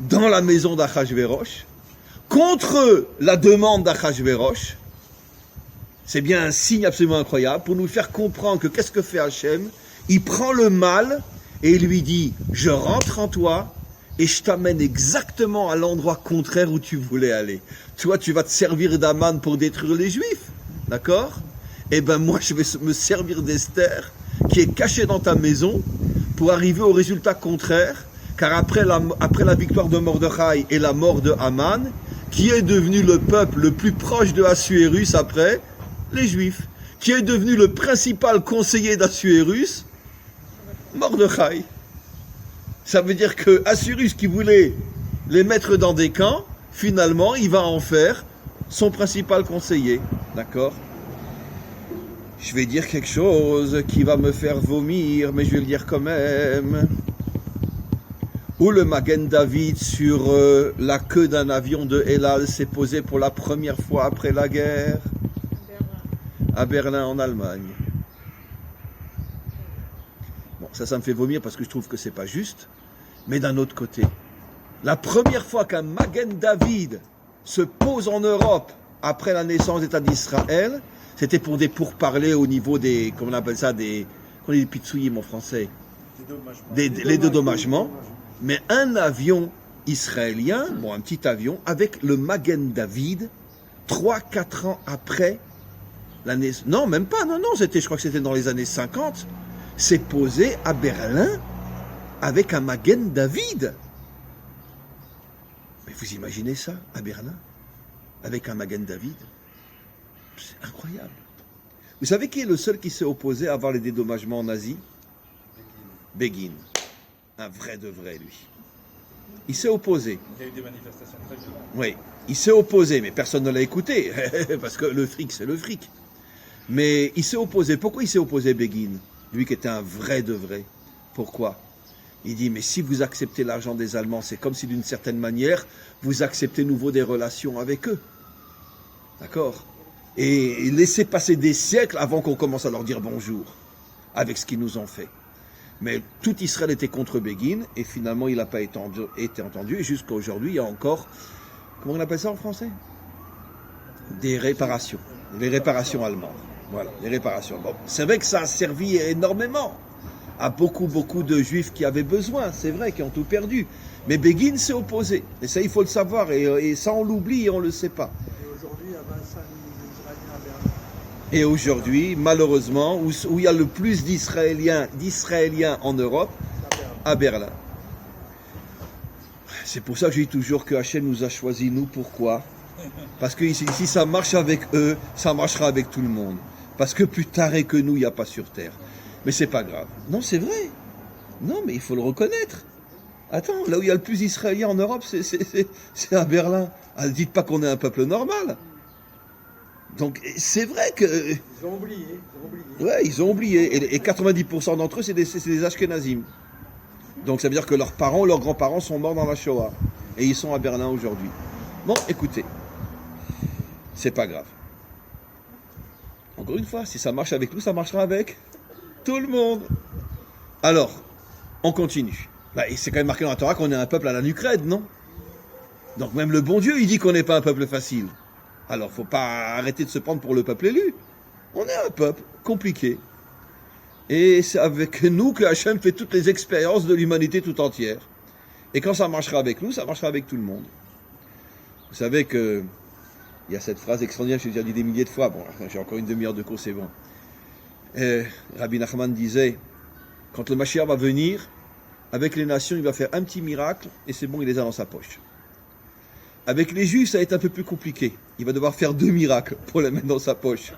dans la maison d'Achashverosh contre la demande d'Achashverosh. C'est bien un signe absolument incroyable pour nous faire comprendre que qu'est-ce que fait Hachem? Il prend le mal et il lui dit « Je rentre en toi » et je t'amène exactement à l'endroit contraire où tu voulais aller. Toi, tu vas te servir d'Aman pour détruire les Juifs, d'accord? Eh ben moi, je vais me servir d'Esther, qui est cachée dans ta maison, pour arriver au résultat contraire, car après la victoire de Mordechai et la mort de Haman, qui est devenu le peuple le plus proche de Assuérus après? Les Juifs. Qui est devenu le principal conseiller d'Assuérus? Mordechai. Ça veut dire que Assuérus qui voulait les mettre dans des camps, finalement, il va en faire son principal conseiller. D'accord? Je vais dire quelque chose qui va me faire vomir, mais je vais le dire quand même. Où le Magen David sur la queue d'un avion de El Al s'est posé pour la première fois après la guerre? À Berlin, en Allemagne. Bon, ça me fait vomir parce que je trouve que c'est pas juste. Mais d'un autre côté, la première fois qu'un Magen David se pose en Europe après la naissance d'État d'Israël, c'était pour des pourparlers au niveau des, comment on appelle ça, des pitsouyim en français, les dédommagements. Mais un avion israélien, bon, un petit avion, avec le Magen David, 3-4 ans après l'année, non, même pas, non, je crois que c'était dans les années 50, s'est posé à Berlin avec un Magen David. Mais vous imaginez ça, à Berlin, avec un Magen David? C'est incroyable. Vous savez qui est le seul qui s'est opposé à avoir les dédommagements nazis? Begin. Un vrai de vrai, lui. Il s'est opposé. Il y a eu des manifestations très violentes. Oui, il s'est opposé, mais personne ne l'a écouté, parce que le fric, c'est le fric. Mais il s'est opposé. Pourquoi il s'est opposé, Begin? Lui qui était un vrai de vrai. Pourquoi? Il dit, mais si vous acceptez l'argent des Allemands, c'est comme si d'une certaine manière, vous acceptez nouveau des relations avec eux. D'accord? Et laissez passer des siècles avant qu'on commence à leur dire bonjour, avec ce qu'ils nous ont fait. Mais tout Israël était contre Begin, et finalement il n'a pas été entendu, et jusqu'à aujourd'hui il y a encore, comment on appelle ça en français? Des réparations, les réparations allemandes. Voilà, les réparations. Bon, c'est vrai que ça a servi énormément à beaucoup de juifs qui avaient besoin, c'est vrai, qui ont tout perdu. Mais Begin s'est opposé, et ça il faut le savoir, et ça on l'oublie et on ne le sait pas. Et aujourd'hui, il y a 25 000 Israéliens à Berlin. Et aujourd'hui, malheureusement, où il y a le plus d'Israéliens en Europe, à Berlin. C'est pour ça que je dis toujours que Hachem nous a choisis, nous, pourquoi? Parce que si ça marche avec eux, ça marchera avec tout le monde. Parce que plus taré que nous, il n'y a pas sur terre. Mais c'est pas grave. Non, c'est vrai. Non, mais il faut le reconnaître. Attends, là où il y a le plus d'Israéliens en Europe, c'est à Berlin. Ah, dites pas qu'on est un peuple normal. Donc, c'est vrai que... Ils ont oublié. Ouais, ils ont oublié. Et 90% d'entre eux, c'est des Ashkenazim. Donc, ça veut dire que leurs parents, leurs grands-parents sont morts dans la Shoah. Et ils sont à Berlin aujourd'hui. Bon, écoutez. C'est pas grave. Encore une fois, si ça marche avec nous, ça marchera avec tout le monde. Alors, on continue. Bah, c'est quand même marqué dans la Torah qu'on est un peuple à la nucrède, non? Donc, même le bon Dieu, il dit qu'on n'est pas un peuple facile. Alors, faut pas arrêter de se prendre pour le peuple élu. On est un peuple compliqué. Et c'est avec nous que Hachem fait toutes les expériences de l'humanité tout entière. Et quand ça marchera avec nous, ça marchera avec tout le monde. Vous savez que il y a cette phrase extraordinaire, je l'ai déjà dit des milliers de fois. Bon, j'ai encore une demi-heure de cours, c'est bon. Rabbi Nachman disait, quand le Mashiach va venir, avec les nations, il va faire un petit miracle, et c'est bon, il les a dans sa poche. Avec les Juifs, ça va être un peu plus compliqué. Il va devoir faire 2 miracles pour les mettre dans sa poche.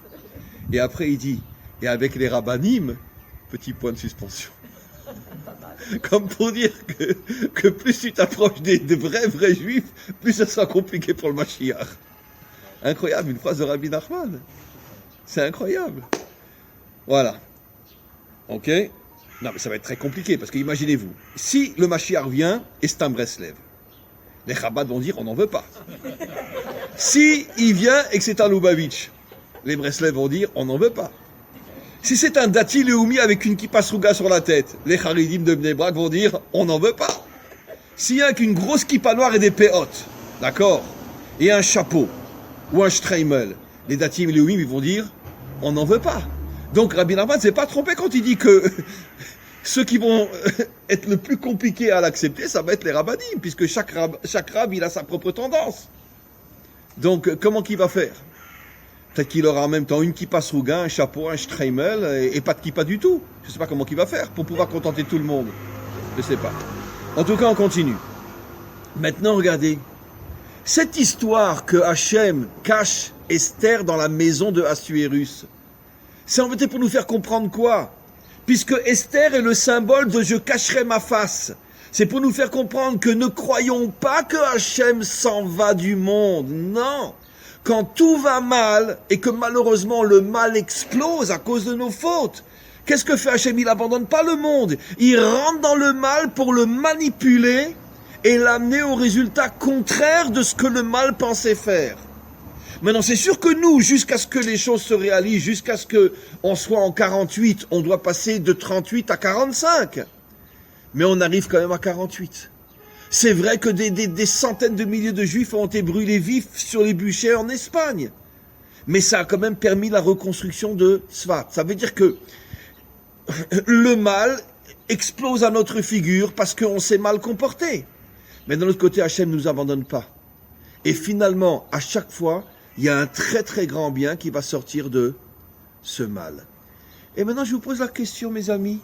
Et après, il dit, et avec les rabbanim, petit point de suspension. Comme pour dire que plus tu t'approches des vrais Juifs, plus ça sera compliqué pour le Mashiach. Incroyable, une phrase de Rabbi Nachman. C'est incroyable. Voilà. Ok? Non, mais ça va être très compliqué, parce que imaginez-vous, si le Mashiach vient, et c'est un Breslev, les Chabad vont dire, on n'en veut pas. Si il vient et que c'est un Lubavitch, les Breslev vont dire, on n'en veut pas. Si c'est un Dati Leumi avec une kippa sruga sur la tête, les Haridim de Bnei Brak vont dire, on n'en veut pas. S'il y a qu'une grosse kippa noire et des péotes, d'accord, et un chapeau, ou un streimel, les Dati Leumi ils vont dire, on n'en veut pas. Donc Rabbi Nachman ne s'est pas trompé quand il dit que ceux qui vont être le plus compliqués à l'accepter, ça va être les rabbanim, puisque chaque rab, il a sa propre tendance. Donc, comment qu'il va faire? Peut-être qu'il aura en même temps une kippa sruga, un chapeau, un streimel, et pas de kippa du tout. Je ne sais pas comment qu'il va faire pour pouvoir contenter tout le monde. Je ne sais pas. En tout cas, on continue. Maintenant, regardez. Cette histoire que Hachem cache Esther dans la maison de Assuérus, c'est en fait pour nous faire comprendre quoi? Puisque Esther est le symbole de « je cacherai ma face ». C'est pour nous faire comprendre que ne croyons pas que Hachem s'en va du monde. Non. Quand tout va mal et que malheureusement le mal explose à cause de nos fautes, qu'est-ce que fait Hachem? Il n'abandonne pas le monde. Il rentre dans le mal pour le manipuler et l'amener au résultat contraire de ce que le mal pensait faire. Maintenant, c'est sûr que nous, jusqu'à ce que les choses se réalisent, jusqu'à ce qu'on soit en 48, on doit passer de 38 à 45. Mais on arrive quand même à 48. C'est vrai que des centaines de milliers de Juifs ont été brûlés vifs sur les bûchers en Espagne. Mais ça a quand même permis la reconstruction de Tzfat. Ça veut dire que le mal explose à notre figure parce qu'on s'est mal comporté. Mais d'un autre côté, Hachem ne nous abandonne pas. Et finalement, à chaque fois, il y a un très très grand bien qui va sortir de ce mal. Et maintenant, je vous pose la question, mes amis.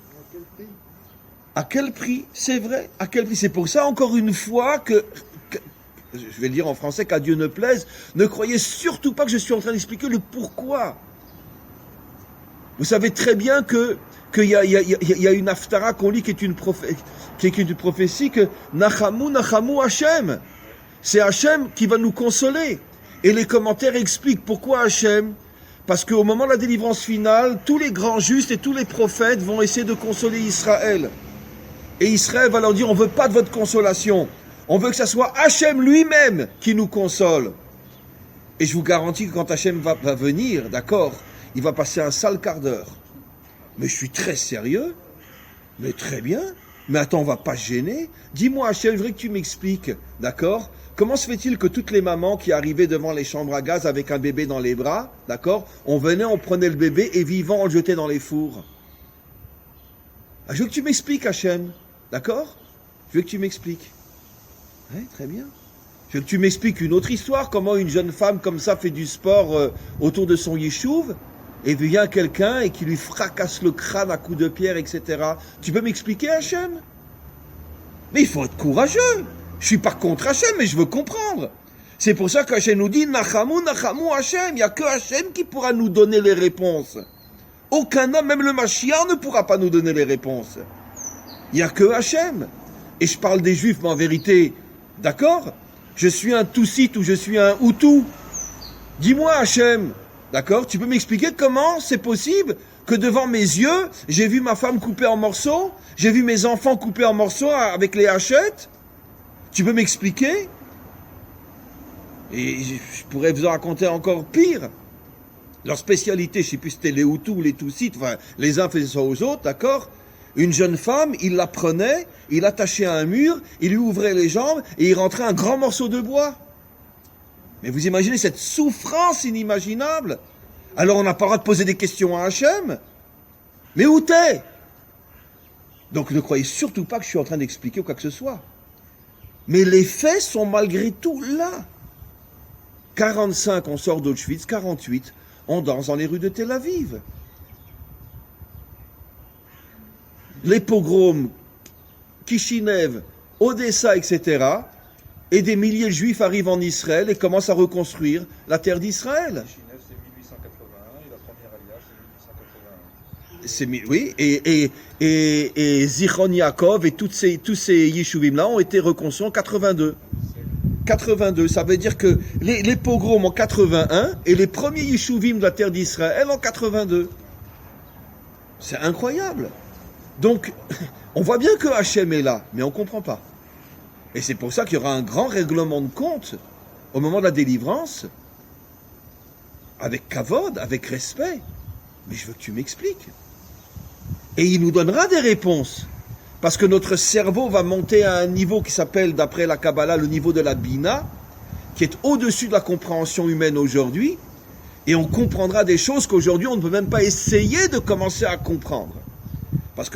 À quel prix? C'est vrai. À quel prix? C'est pour ça, encore une fois, que je vais le dire en français, qu'à Dieu ne plaise, ne croyez surtout pas que je suis en train d'expliquer le pourquoi. Vous savez très bien qu'il y a une haftara qu'on lit qui est une prophétie que Nachamu, Nachamu Hachem. C'est Hachem qui va nous consoler. Et les commentaires expliquent pourquoi Hachem. Parce qu'au moment de la délivrance finale, tous les grands justes et tous les prophètes vont essayer de consoler Israël. Et Israël va leur dire, on ne veut pas de votre consolation. On veut que ça soit Hachem lui-même qui nous console. Et je vous garantis que quand Hachem va venir, d'accord, il va passer un sale quart d'heure. Mais je suis très sérieux. Mais très bien. Mais attends, on va pas se gêner. Dis-moi Hachem, je voudrais que tu m'expliques, d'accord? Comment se fait-il que toutes les mamans qui arrivaient devant les chambres à gaz avec un bébé dans les bras, d'accord, on venait, on prenait le bébé et vivant, on le jetait dans les fours? Ah, je veux que tu m'expliques Hachem. D'accord? Je veux que tu m'expliques. Oui, très bien. Je veux que tu m'expliques une autre histoire, comment une jeune femme comme ça fait du sport autour de son yeshuv, et vient quelqu'un et qui lui fracasse le crâne à coups de pierre, etc. Tu peux m'expliquer, Hachem? Mais il faut être courageux. Je suis pas contre Hachem, mais je veux comprendre. C'est pour ça qu'Hachem nous dit, Nachamu, Nachamu Hachem. Il n'y a que Hachem qui pourra nous donner les réponses. Aucun homme, même le Mashiach, ne pourra pas nous donner les réponses. Il n'y a que Hachem. Et je parle des Juifs, mais en vérité, d'accord? Je suis un Toussit ou je suis un Hutu. Dis-moi Hachem, d'accord? Tu peux m'expliquer comment c'est possible que devant mes yeux, j'ai vu ma femme coupée en morceaux, j'ai vu mes enfants coupés en morceaux avec les hachettes? Tu peux m'expliquer? Et je pourrais vous en raconter encore pire. Leur spécialité, je ne sais plus si c'était les Hutus ou les Tutsites, enfin, les uns faisaient ça aux autres, d'accord? Une jeune femme, il la prenait, il l'attachait à un mur, il lui ouvrait les jambes et il rentrait un grand morceau de bois. Mais vous imaginez cette souffrance inimaginable? Alors on n'a pas le droit de poser des questions à Hachem? Mais où t'es? Donc ne croyez surtout pas que je suis en train d'expliquer ou quoi que ce soit. Mais les faits sont malgré tout là. 45, on sort d'Auschwitz, 48, on danse dans les rues de Tel Aviv. Les pogroms Kishinev, Odessa, etc. Et des milliers de juifs arrivent en Israël et commencent à reconstruire la terre d'Israël. Kishinev, c'est 1881 et la première Aliyah, C'est, c'est 1881. oui, et Zichron Yaakov et tous ces yeshuvim-là ont été reconstruits en 82. 82, ça veut dire que les pogroms en 81 et les premiers yeshuvim de la terre d'Israël en 82. C'est incroyable. Donc, on voit bien que Hachem est là, mais on ne comprend pas. Et c'est pour ça qu'il y aura un grand règlement de compte au moment de la délivrance, avec kavod, avec respect. Mais je veux que tu m'expliques. Et il nous donnera des réponses. Parce que notre cerveau va monter à un niveau qui s'appelle, d'après la Kabbalah, le niveau de la Bina, qui est au-dessus de la compréhension humaine aujourd'hui, et on comprendra des choses qu'aujourd'hui on ne peut même pas essayer de commencer à comprendre. Parce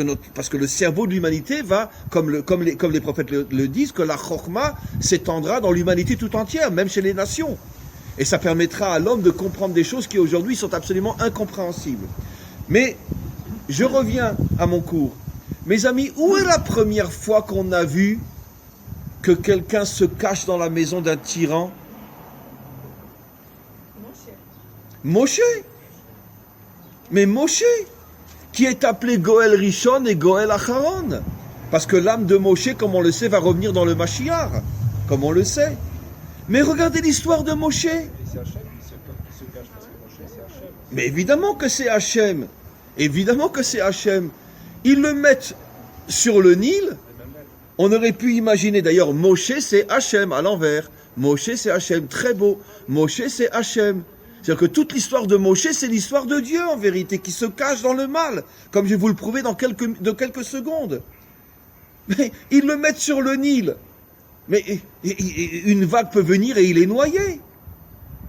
que le cerveau de l'humanité va, comme les prophètes le disent, que la Chokhma s'étendra dans l'humanité tout entière, même chez les nations. Et ça permettra à l'homme de comprendre des choses qui aujourd'hui sont absolument incompréhensibles. Mais je reviens à mon cours. Mes amis, où est la première fois qu'on a vu que quelqu'un se cache dans la maison d'un tyran? Moshe. Mais Moshe, qui est appelé Goël Rishon et Goël Acharon. Parce que l'âme de Moshe, comme on le sait, va revenir dans le Mashiach. Comme on le sait. Mais regardez l'histoire de Moshe. Et c'est Hachem qui se cache parce que Moshe, c'est Hachem. Mais évidemment que c'est Hachem. Évidemment que c'est Hachem. Ils le mettent sur le Nil. On aurait pu imaginer, d'ailleurs, Moshe c'est Hachem à l'envers. Moshe c'est Hachem, très beau. Moshe c'est Hachem. C'est-à-dire que toute l'histoire de Moshe, c'est l'histoire de Dieu en vérité, qui se cache dans le mal, comme je vais vous le prouver dans quelques secondes. Mais ils le mettent sur le Nil. Mais une vague peut venir et il est noyé.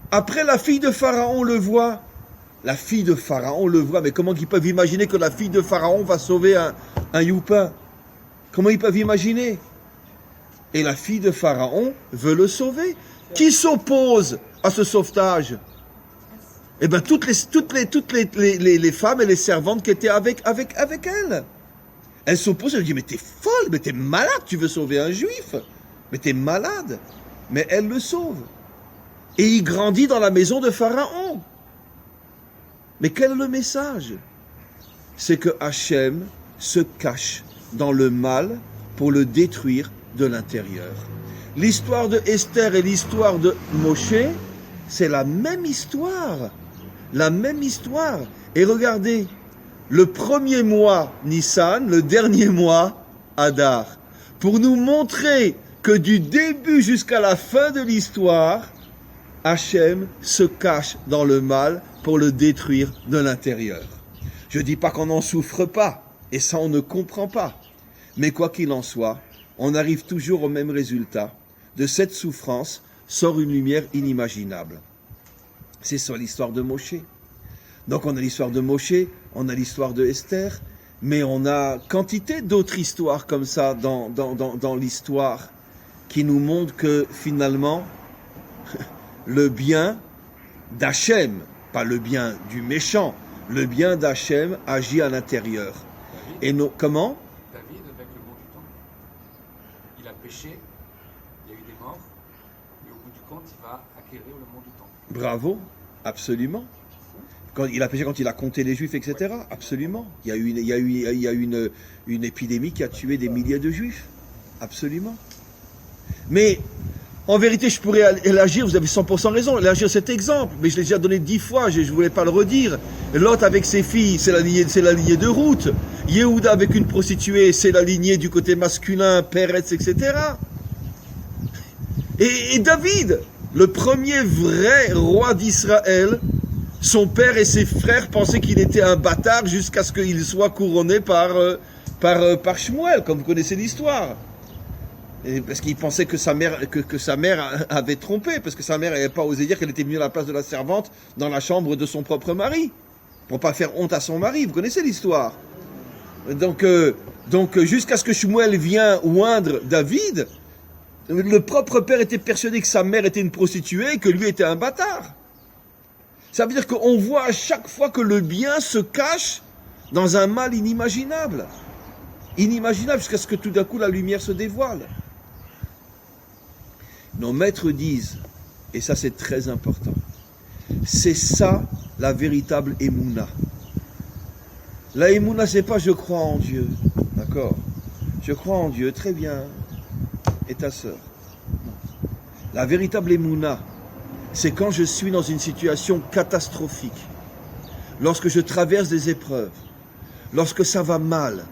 Après, la fille de Pharaon le voit. La fille de Pharaon le voit, mais comment ils peuvent imaginer que la fille de Pharaon va sauver un youpin? Comment ils peuvent imaginer? Et la fille de Pharaon veut le sauver. Qui s'oppose à ce sauvetage? Eh bien, toutes les femmes et les servantes qui étaient avec elle. Elles s'opposent, elles lui disent, mais t'es folle, mais t'es malade, tu veux sauver un juif. Mais t'es malade. Mais elle le sauve. Et il grandit dans la maison de Pharaon. Mais quel est le message? C'est que Hachem se cache dans le mal pour le détruire de l'intérieur. L'histoire de Esther et l'histoire de Moshe, c'est la même histoire. La même histoire. Et regardez, le premier mois Nissan, le dernier mois Adar, pour nous montrer que du début jusqu'à la fin de l'histoire, Hachem se cache dans le mal pour le détruire de l'intérieur. Je ne dis pas qu'on n'en souffre pas, et ça on ne comprend pas. Mais quoi qu'il en soit, on arrive toujours au même résultat. De cette souffrance sort une lumière inimaginable. C'est ça l'histoire de Moshe. Donc on a l'histoire de Moshe, on a l'histoire de Esther, mais on a quantité d'autres histoires comme ça dans l'histoire qui nous montrent que finalement, le bien d'Hachem, pas le bien du méchant, le bien d'Hachem agit à l'intérieur. Et comment? David, avec le mot du temps, il a péché, il y a eu des morts, et au bout du compte, il va acquérir le mot du temps. Bravo, absolument. Quand il a péché quand il a compté les Juifs, etc. Absolument. Il y a eu une épidémie qui a tué des milliers de Juifs. Absolument. Mais en vérité, je pourrais élargir, vous avez 100% raison, élargir cet exemple, mais je l'ai déjà donné 10 fois, je ne voulais pas le redire. Lot avec ses filles, c'est la lignée de Ruth. Yehuda avec une prostituée, c'est la lignée du côté masculin, Peretz, etc. Et David, le premier vrai roi d'Israël, son père et ses frères pensaient qu'il était un bâtard jusqu'à ce qu'il soit couronné par Shmuel, comme vous connaissez l'histoire. Parce qu'il pensait que sa mère avait trompé, parce que sa mère n'avait pas osé dire qu'elle était venue à la place de la servante dans la chambre de son propre mari, pour pas faire honte à son mari. Vous connaissez l'histoire. Donc jusqu'à ce que Shmuel vienne oindre David, le propre père était persuadé que sa mère était une prostituée et que lui était un bâtard. Ça veut dire qu'on voit à chaque fois que le bien se cache dans un mal inimaginable. inimaginable, jusqu'à ce que tout d'un coup la lumière se dévoile. Nos maîtres disent, et ça c'est très important, c'est ça la véritable Emouna. La Emouna, c'est pas je crois en Dieu, d'accord? Je crois en Dieu, très bien, et ta sœur. La véritable Emouna, c'est quand je suis dans une situation catastrophique, lorsque je traverse des épreuves, lorsque ça va mal,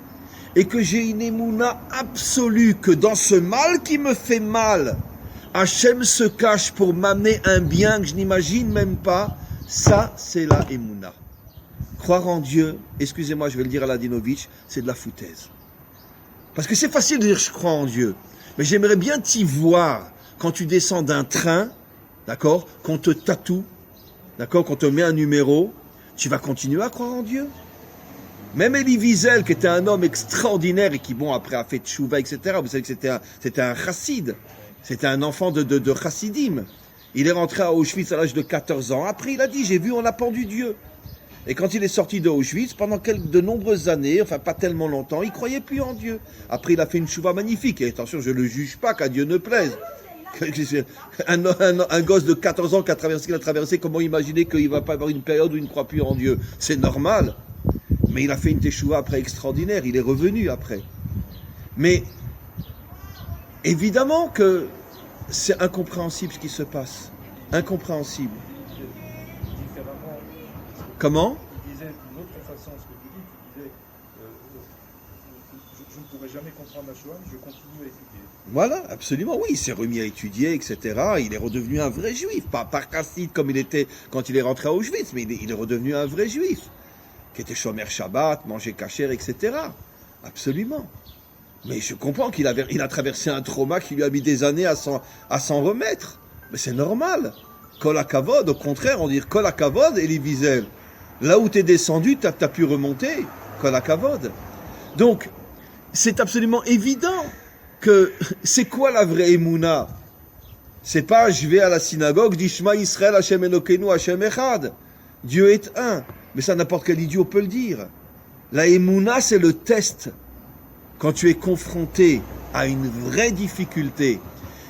et que j'ai une Emouna absolue que dans ce mal qui me fait mal, Hachem se cache pour m'amener un bien que je n'imagine même pas. Ça, c'est la Emouna. Croire en Dieu, excusez-moi, je vais le dire à Ladinovitch, c'est de la foutaise. Parce que c'est facile de dire je crois en Dieu, mais j'aimerais bien t'y voir quand tu descends d'un train, d'accord, qu'on te tatoue, d'accord, qu'on te met un numéro, tu vas continuer à croire en Dieu. Même Elie Wiesel, qui était un homme extraordinaire et qui, bon, après a fait tchouva, etc., vous savez que c'était un chassid, c'était un enfant de chassidim. Il est rentré à Auschwitz à l'âge de 14 ans. Après, il a dit, j'ai vu, on a pendu Dieu. Et quand il est sorti de Auschwitz, pendant de nombreuses années, enfin pas tellement longtemps, il croyait plus en Dieu. Après, il a fait une tchouva magnifique. Et attention, je ne le juge pas, qu'à Dieu ne plaise. Un gosse de 14 ans qui a traversé, comment imaginer qu'il ne va pas avoir une période où il ne croit plus en Dieu? C'est normal. Mais il a fait une teshuva après extraordinaire, il est revenu après. Mais évidemment que c'est incompréhensible ce qui se passe. Incompréhensible. Différemment. Comment? Il disait d'une autre façon ce que tu dis, tu disais je ne pourrai jamais comprendre la Shoah, je continue à étudier. Voilà, absolument, oui, il s'est remis à étudier, etc. Il est redevenu un vrai juif, pas chassid comme il était quand il est rentré à Auschwitz, mais il est redevenu un vrai juif, qui était shomer Shabbat, mangeait kasher, etc. Absolument. Mais je comprends qu'il a traversé un trauma qui lui a mis des années à s'en remettre. Mais c'est normal. Kol hakavod, au contraire, on dit Kol hakavod, Elie Wiesel. Là où tu es descendu, tu as pu remonter. Kol hakavod. Donc, c'est absolument évident que c'est quoi la vraie Emouna? C'est pas je vais à la synagogue, dis Shema Yisrael, Hashem Elokeinu, Hashem Echad. Dieu est un. Mais ça, n'importe quel idiot peut le dire. La Emouna, c'est le test. Quand tu es confronté à une vraie difficulté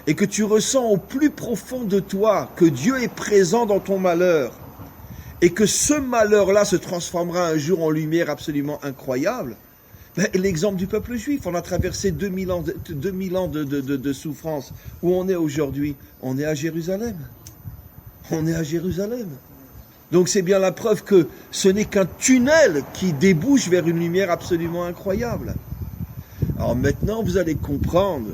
et que tu ressens au plus profond de toi que Dieu est présent dans ton malheur et que ce malheur-là se transformera un jour en lumière absolument incroyable, ben, l'exemple du peuple juif, on a traversé 2000 ans de souffrance. Où on est aujourd'hui? On est à Jérusalem. On est à Jérusalem. Donc c'est bien la preuve que ce n'est qu'un tunnel qui débouche vers une lumière absolument incroyable. Alors maintenant, vous allez comprendre,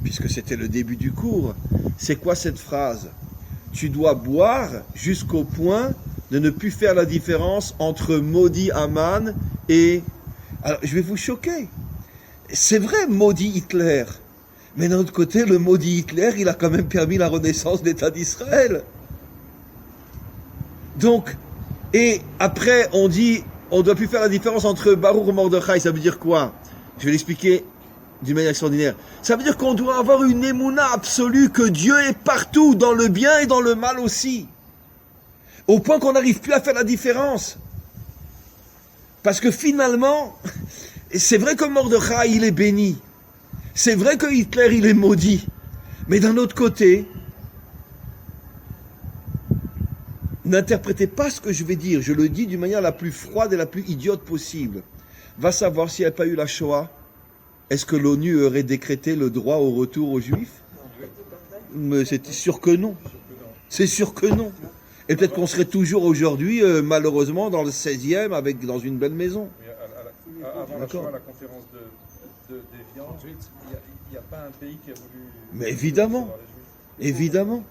puisque c'était le début du cours, c'est quoi cette phrase? Tu dois boire jusqu'au point de ne plus faire la différence entre maudit Haman et... Alors, je vais vous choquer. C'est vrai, maudit Hitler. Mais d'un autre côté, le maudit Hitler, il a quand même permis la renaissance de l'État d'Israël. Donc, et après, on dit, on ne doit plus faire la différence entre Baruch et Mordechai. Ça veut dire quoi? Je vais l'expliquer d'une manière extraordinaire. Ça veut dire qu'on doit avoir une émouna absolue que Dieu est partout, dans le bien et dans le mal aussi. Au point qu'on n'arrive plus à faire la différence. Parce que finalement, c'est vrai que Mordechai, il est béni. C'est vrai que Hitler, il est maudit. Mais d'un autre côté, n'interprétez pas ce que je vais dire. Je le dis d'une manière la plus froide et la plus idiote possible. Va savoir s'il n'y a pas eu la Shoah, est-ce que l'ONU aurait décrété le droit au retour aux Juifs? Mais c'est sûr que non. C'est sûr que non. Et peut-être qu'on serait toujours aujourd'hui, malheureusement, dans le 16e, dans une belle maison. Avant la Shoah, la conférence d'Évian, il n'y a pas un pays qui a voulu... Mais évidemment. Évidemment.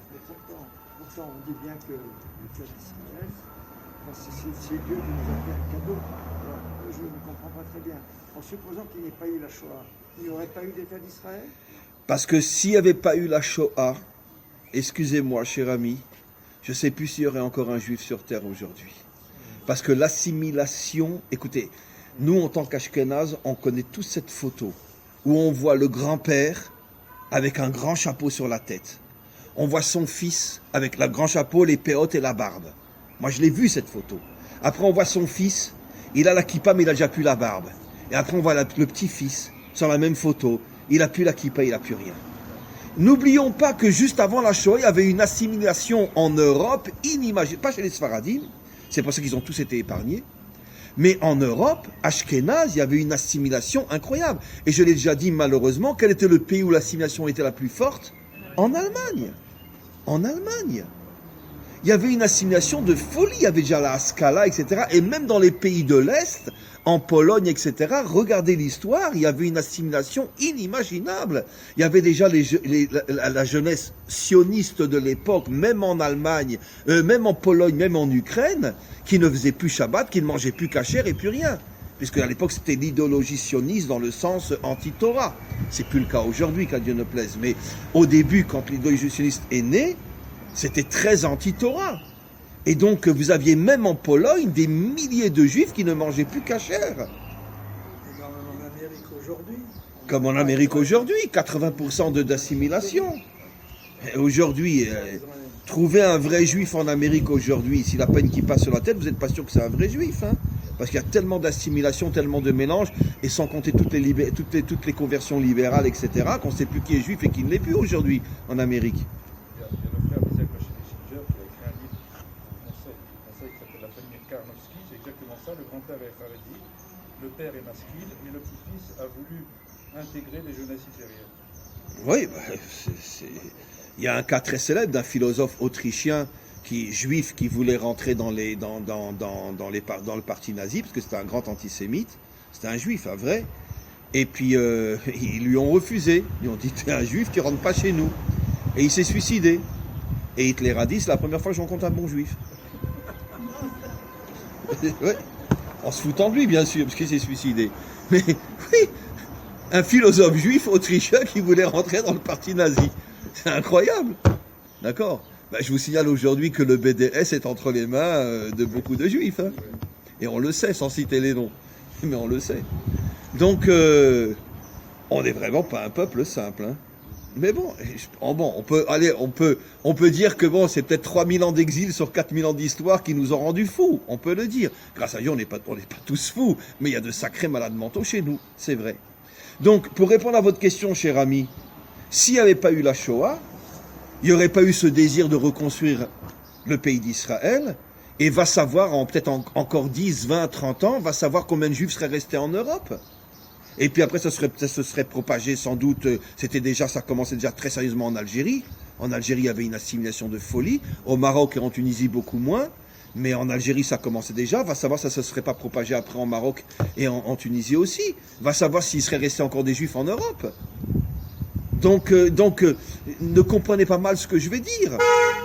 Pourtant, on dit bien que l'État d'Israël, c'est Dieu qui nous a fait un cadeau. Alors, je ne comprends pas très bien. En supposant qu'il n'y ait pas eu la Shoah, il n'y aurait pas eu d'État d'Israël? Parce que s'il n'y avait pas eu la Shoah, excusez-moi, cher ami, je ne sais plus s'il y aurait encore un juif sur terre aujourd'hui. Parce que l'assimilation, écoutez, nous en tant qu'Ashkenaz, on connaît tous cette photo où on voit le grand-père avec un grand chapeau sur la tête. On voit son fils avec le grand chapeau, les péotes et la barbe. Moi, je l'ai vu cette photo. Après, on voit son fils, il a la kippa, mais il a déjà plus la barbe. Et après, on voit le petit-fils sur la même photo. Il a plus la kippa, il a plus rien. N'oublions pas que juste avant la Shoah, il y avait une assimilation en Europe inimaginable. Pas chez les Sfaradim, c'est pour ça qu'ils ont tous été épargnés. Mais en Europe, Ashkenaz, il y avait une assimilation incroyable. Et je l'ai déjà dit, malheureusement, quel était le pays où l'assimilation était la plus forte? En Allemagne. En Allemagne. Il y avait une assimilation de folie. Il y avait déjà la Haskalah, etc. Et même dans les pays de l'Est, en Pologne, etc., regardez l'histoire, il y avait une assimilation inimaginable. Il y avait déjà la jeunesse sioniste de l'époque, même en Allemagne, même en Pologne, même en Ukraine, qui ne faisait plus Shabbat, qui ne mangeait plus kasher et plus rien. Puisque à l'époque, c'était l'idéologie sioniste dans le sens anti-Torah. C'est plus le cas aujourd'hui, qu'à Dieu ne plaise. Mais au début, quand l'idéologie sioniste est née, c'était très anti-Torah. Et donc, vous aviez même en Pologne des milliers de juifs qui ne mangeaient plus kasher. Comme en Amérique aujourd'hui. Comme en Amérique aujourd'hui, 80% d'assimilation. Et aujourd'hui, trouver un vrai juif en Amérique aujourd'hui, s'il n'a pas une kippa sur la tête, vous n'êtes pas sûr que c'est un vrai juif. Hein, parce qu'il y a tellement d'assimilation, tellement de mélange, et sans compter toutes les conversions libérales, etc., qu'on ne sait plus qui est juif et qui ne l'est plus aujourd'hui en Amérique. Il y a le frère Isaac Schillinger qui a écrit un livre, un conseil qui s'appelle La famille Karnowski, c'est exactement ça. Le grand-père est Haredi, le père est Maskil, et le petit-fils a voulu intégrer les jeunesses isériennes. Oui, il y a un cas très célèbre d'un philosophe autrichien juif qui voulait rentrer dans le parti nazi, parce que c'était un grand antisémite, c'était un juif, un vrai, et puis ils lui ont refusé, ils lui ont dit t'es un juif, tu rentres pas chez nous, et il s'est suicidé, et Hitler a dit c'est la première fois que je rencontre un bon juif. Ouais. En se foutant de lui bien sûr, parce qu'il s'est suicidé, mais oui, un philosophe juif autrichien qui voulait rentrer dans le parti nazi, c'est incroyable, d'accord. Je vous signale aujourd'hui que le BDS est entre les mains de beaucoup de juifs. Hein. Et on le sait, sans citer les noms. Mais on le sait. Donc, on n'est vraiment pas un peuple simple. Hein. Mais bon, on peut dire que bon, c'est peut-être 3000 ans d'exil sur 4000 ans d'histoire qui nous ont rendus fous. On peut le dire. Grâce à Dieu, on n'est pas tous fous. Mais il y a de sacrés malades mentaux chez nous. C'est vrai. Donc, pour répondre à votre question, cher ami, s'il n'y avait pas eu la Shoah, il n'y aurait pas eu ce désir de reconstruire le pays d'Israël, et va savoir, peut-être encore 10, 20, 30 ans, va savoir combien de juifs seraient restés en Europe. Et puis après, ça se serait propagé sans doute, ça commençait déjà très sérieusement en Algérie. En Algérie, il y avait une assimilation de folie. Au Maroc et en Tunisie, beaucoup moins. Mais en Algérie, ça commençait déjà. Va savoir, ça ne se serait pas propagé après en Maroc et en Tunisie aussi. Va savoir s'il serait resté encore des juifs en Europe. Donc, ne comprenez pas mal ce que je vais dire,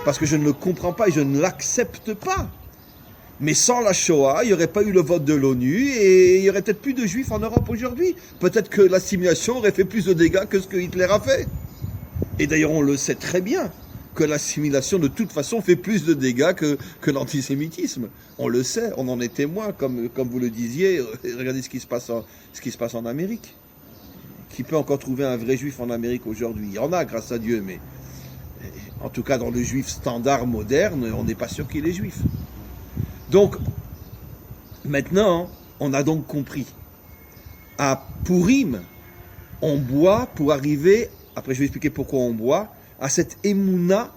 parce que je ne le comprends pas et je ne l'accepte pas. Mais sans la Shoah, il n'y aurait pas eu le vote de l'ONU et il n'y aurait peut-être plus de juifs en Europe aujourd'hui. Peut-être que l'assimilation aurait fait plus de dégâts que ce que Hitler a fait. Et d'ailleurs, on le sait très bien, que l'assimilation de toute façon fait plus de dégâts que l'antisémitisme. On le sait, on en est témoin, comme vous le disiez. Regardez ce qui se passe en Amérique. Qui peut encore trouver un vrai juif en Amérique aujourd'hui? Il y en a, grâce à Dieu, mais en tout cas dans le juif standard moderne, on n'est pas sûr qu'il est juif. Donc, maintenant, on a donc compris. À Purim, on boit pour arriver, après je vais expliquer pourquoi on boit, à cette émouna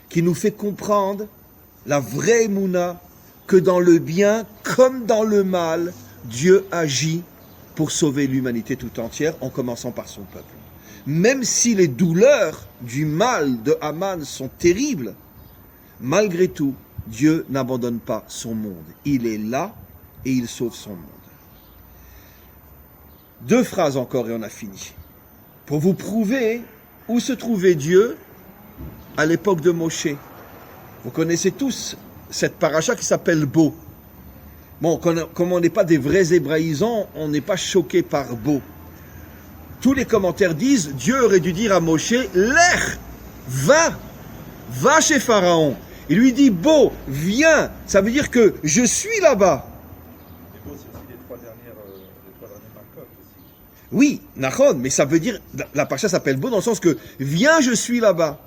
qui nous fait comprendre, la vraie émouna, que dans le bien comme dans le mal, Dieu agit pour sauver l'humanité tout entière, en commençant par son peuple. Même si les douleurs du mal de Haman sont terribles, malgré tout, Dieu n'abandonne pas son monde. Il est là et il sauve son monde. 2 phrases encore et on a fini. Pour vous prouver où se trouvait Dieu à l'époque de Moshe. Vous connaissez tous cette paracha qui s'appelle Bo. Bon, comme on n'est pas des vrais hébraïsants, on n'est pas choqué par Bo. Tous les commentaires disent, Dieu aurait dû dire à Moshe, Lech, va chez Pharaon. Il lui dit, Bo, viens, ça veut dire que je suis là-bas. Et Bo, c'est aussi les trois dernières Makot aussi. Oui, Nachon, mais ça veut dire, la paracha s'appelle Bo dans le sens que, viens, je suis là-bas.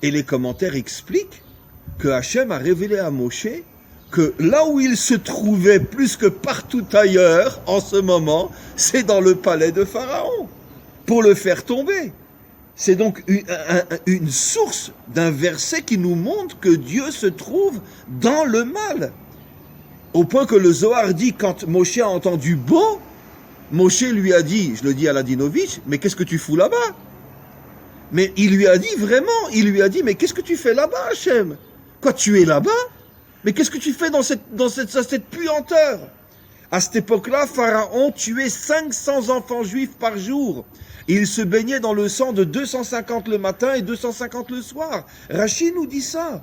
Et les commentaires expliquent que Hachem a révélé à Moshe que là où il se trouvait plus que partout ailleurs en ce moment, c'est dans le palais de Pharaon, pour le faire tomber. C'est donc une source d'un verset qui nous montre que Dieu se trouve dans le mal. Au point que le Zohar dit, quand Moshe a entendu bon, Moshe lui a dit, je le dis à Ladinovitch, mais qu'est-ce que tu fous là-bas? Mais il lui a dit vraiment, mais qu'est-ce que tu fais là-bas, Hachem? Quoi, tu es là-bas? Mais qu'est-ce que tu fais dans cette puanteur? À cette époque-là, Pharaon tuait 500 enfants juifs par jour. Et il se baignait dans le sang de 250 le matin et 250 le soir. Rachid nous dit ça.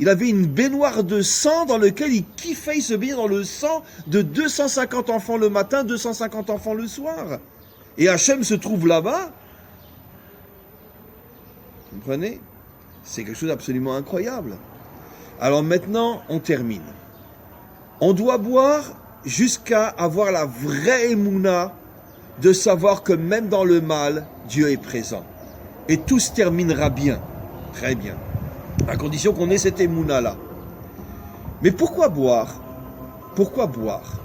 Il avait une baignoire de sang dans lequel il kiffait, il se baignait dans le sang de 250 enfants le matin, 250 enfants le soir. Et Hachem se trouve là-bas. Vous comprenez? C'est quelque chose d'absolument incroyable. Alors maintenant, on termine. On doit boire jusqu'à avoir la vraie émouna de savoir que même dans le mal, Dieu est présent. Et tout se terminera bien. Très bien. À condition qu'on ait cette émouna-là. Mais pourquoi boire? Pourquoi boire?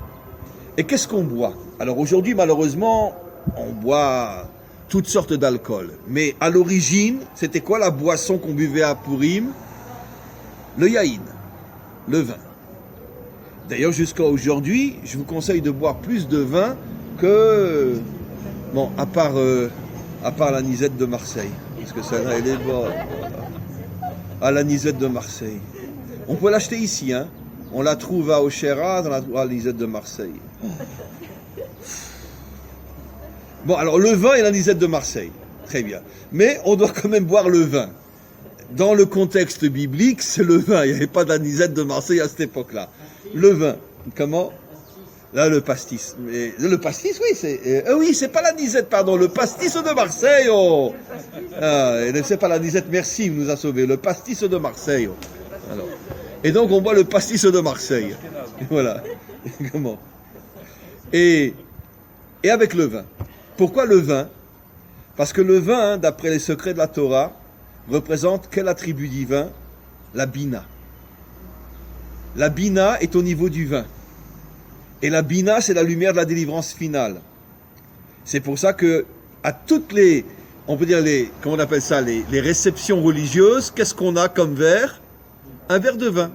Et qu'est-ce qu'on boit? Alors aujourd'hui, malheureusement, on boit toutes sortes d'alcool. Mais à l'origine, c'était quoi la boisson qu'on buvait à Purim? Le yaïn, le vin. D'ailleurs, jusqu'à aujourd'hui, je vous conseille de boire plus de vin que... Bon, à part l'anisette de Marseille. Parce que celle-là, elle est bonne. À l'anisette de Marseille. On peut l'acheter ici, hein. On la trouve à Auchera, dans la l'anisette de Marseille. Bon, alors le vin et l'anisette de Marseille. Très bien. Mais on doit quand même boire le vin. Dans le contexte biblique, c'est le vin. Il n'y avait pas d'anisette de Marseille à cette époque-là. Le vin. Comment? Là, le pastis. Mais, le pastis, oui, c'est pas l'anisette, pardon. Le pastis de Marseille, oh. Ah, c'est pas l'anisette, merci, il nous a sauvés. Le pastis de Marseille, oh. Alors. Et donc, on boit le pastis de Marseille. Voilà. Comment? Et avec le vin. Pourquoi le vin? Parce que le vin, d'après les secrets de la Torah, représente quel attribut divin? La bina. La bina est au niveau du vin. Et la bina, c'est la lumière de la délivrance finale. C'est pour ça que, à toutes les, on peut dire comment on appelle ça, les réceptions religieuses, qu'est-ce qu'on a comme verre? Un verre de vin.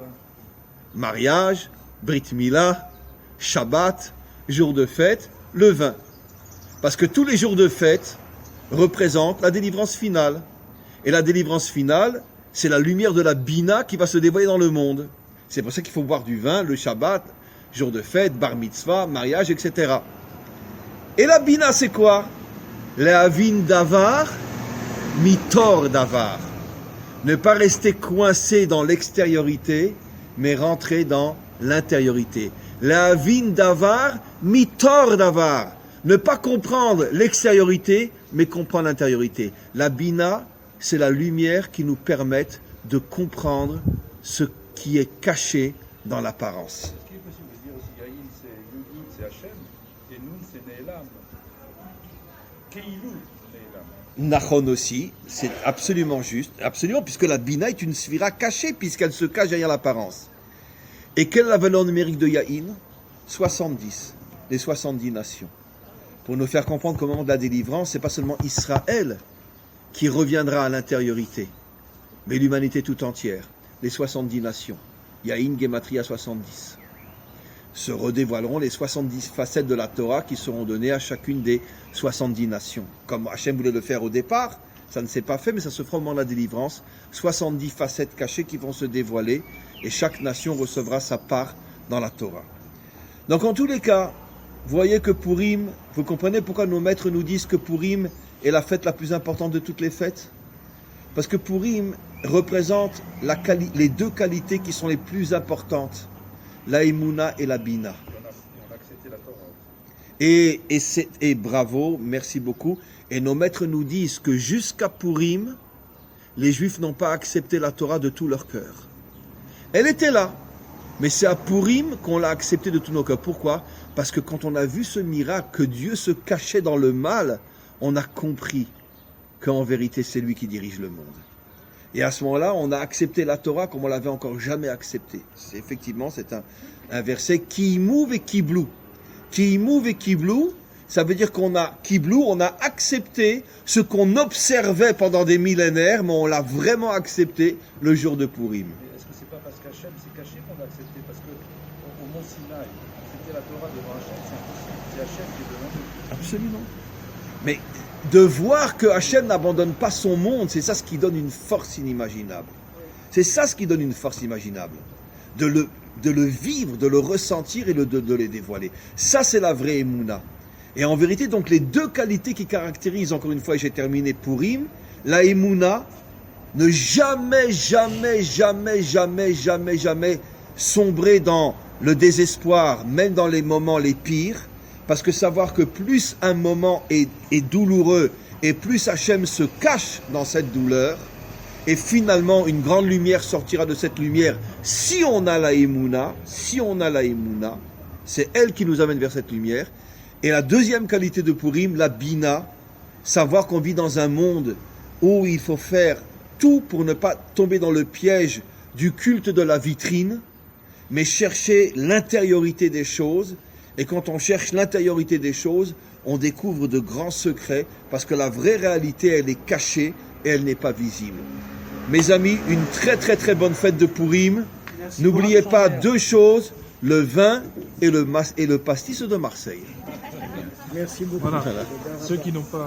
Mariage, Brit Mila, Shabbat, jour de fête, le vin. Parce que tous les jours de fête représentent la délivrance finale. Et la délivrance finale, c'est la lumière de la bina qui va se dévoiler dans le monde. C'est pour ça qu'il faut boire du vin, le Shabbat, jour de fête, bar mitzvah, mariage, etc. Et la bina, c'est quoi? Lehavin davar, mitor davar. Ne pas rester coincé dans l'extériorité, mais rentrer dans l'intériorité. Lehavin davar, mitor davar. Ne pas comprendre l'extériorité, mais comprendre l'intériorité. La bina, c'est la lumière qui nous permet de comprendre ce qui est caché dans l'apparence. Est-ce qu'il est possible de dire aussi Yaïn, c'est Yudin, c'est Hachem, et Nun, c'est Ne'elam? Keilou, Ne'elam. Nachon aussi, c'est absolument juste, absolument, puisque la bina est une sphira cachée, puisqu'elle se cache derrière l'apparence. Et quelle est la valeur numérique de Yaïn? 70, les 70 nations. Pour nous faire comprendre comment de la délivrance, c'est pas seulement Israël qui reviendra à l'intériorité, mais l'humanité tout entière, les 70 nations. Yaïn Gematria 70. Se redévoileront les 70 facettes de la Torah qui seront données à chacune des 70 nations. Comme Hachem voulait le faire au départ, ça ne s'est pas fait, mais ça se fera au moment de la délivrance. 70 facettes cachées qui vont se dévoiler, et chaque nation recevra sa part dans la Torah. Donc en tous les cas, vous voyez que Purim, vous comprenez pourquoi nos maîtres nous disent que Purim est la fête la plus importante de toutes les fêtes? Parce que Purim représente les deux qualités qui sont les plus importantes, la Emouna et la Bina. On a accepté la Torah. Et bravo, merci beaucoup. Et nos maîtres nous disent que jusqu'à Purim, les Juifs n'ont pas accepté la Torah de tout leur cœur. Elle était là, mais c'est à Purim qu'on l'a acceptée de tout nos cœurs. Pourquoi? Parce que quand on a vu ce miracle, que Dieu se cachait dans le mal, on a compris qu'en vérité, c'est lui qui dirige le monde. Et à ce moment-là, on a accepté la Torah comme on l'avait encore jamais accepté. Effectivement, c'est un verset qui move et qui blue. Qui move et qui blue, ça veut dire qu'on a accepté ce qu'on observait pendant des millénaires, mais on l'a vraiment accepté le jour de Purim. Mais est-ce que c'est pas parce qu'Hachem s'est caché qu'on l'a accepté? Parce que au Mont Sinaï, accepter la Torah devant Hachem, c'est impossible. C'est Hachem qui est devant nous. Absolument. Mais de voir que Hachem n'abandonne pas son monde, c'est ça ce qui donne une force inimaginable. C'est ça ce qui donne une force inimaginable. De le vivre, de le ressentir et de les dévoiler. Ça, c'est la vraie Emouna. Et en vérité, donc, les deux qualités qui caractérisent, encore une fois, et j'ai terminé Purim, la Emouna, ne jamais sombrer dans le désespoir, même dans les moments les pires, parce que savoir que plus un moment est douloureux, et plus Hachem se cache dans cette douleur, et finalement une grande lumière sortira de cette lumière, si on a la Emouna, c'est elle qui nous amène vers cette lumière. Et la deuxième qualité de Purim, la Bina, savoir qu'on vit dans un monde où il faut faire tout pour ne pas tomber dans le piège du culte de la vitrine, mais chercher l'intériorité des choses. Et quand on cherche l'intériorité des choses, on découvre de grands secrets, parce que la vraie réalité, elle est cachée et elle n'est pas visible. Mes amis, une très bonne fête de Purim. Merci. N'oubliez pas deux choses, le vin et le pastis de Marseille. Merci beaucoup. Voilà. Ceux qui n'ont pas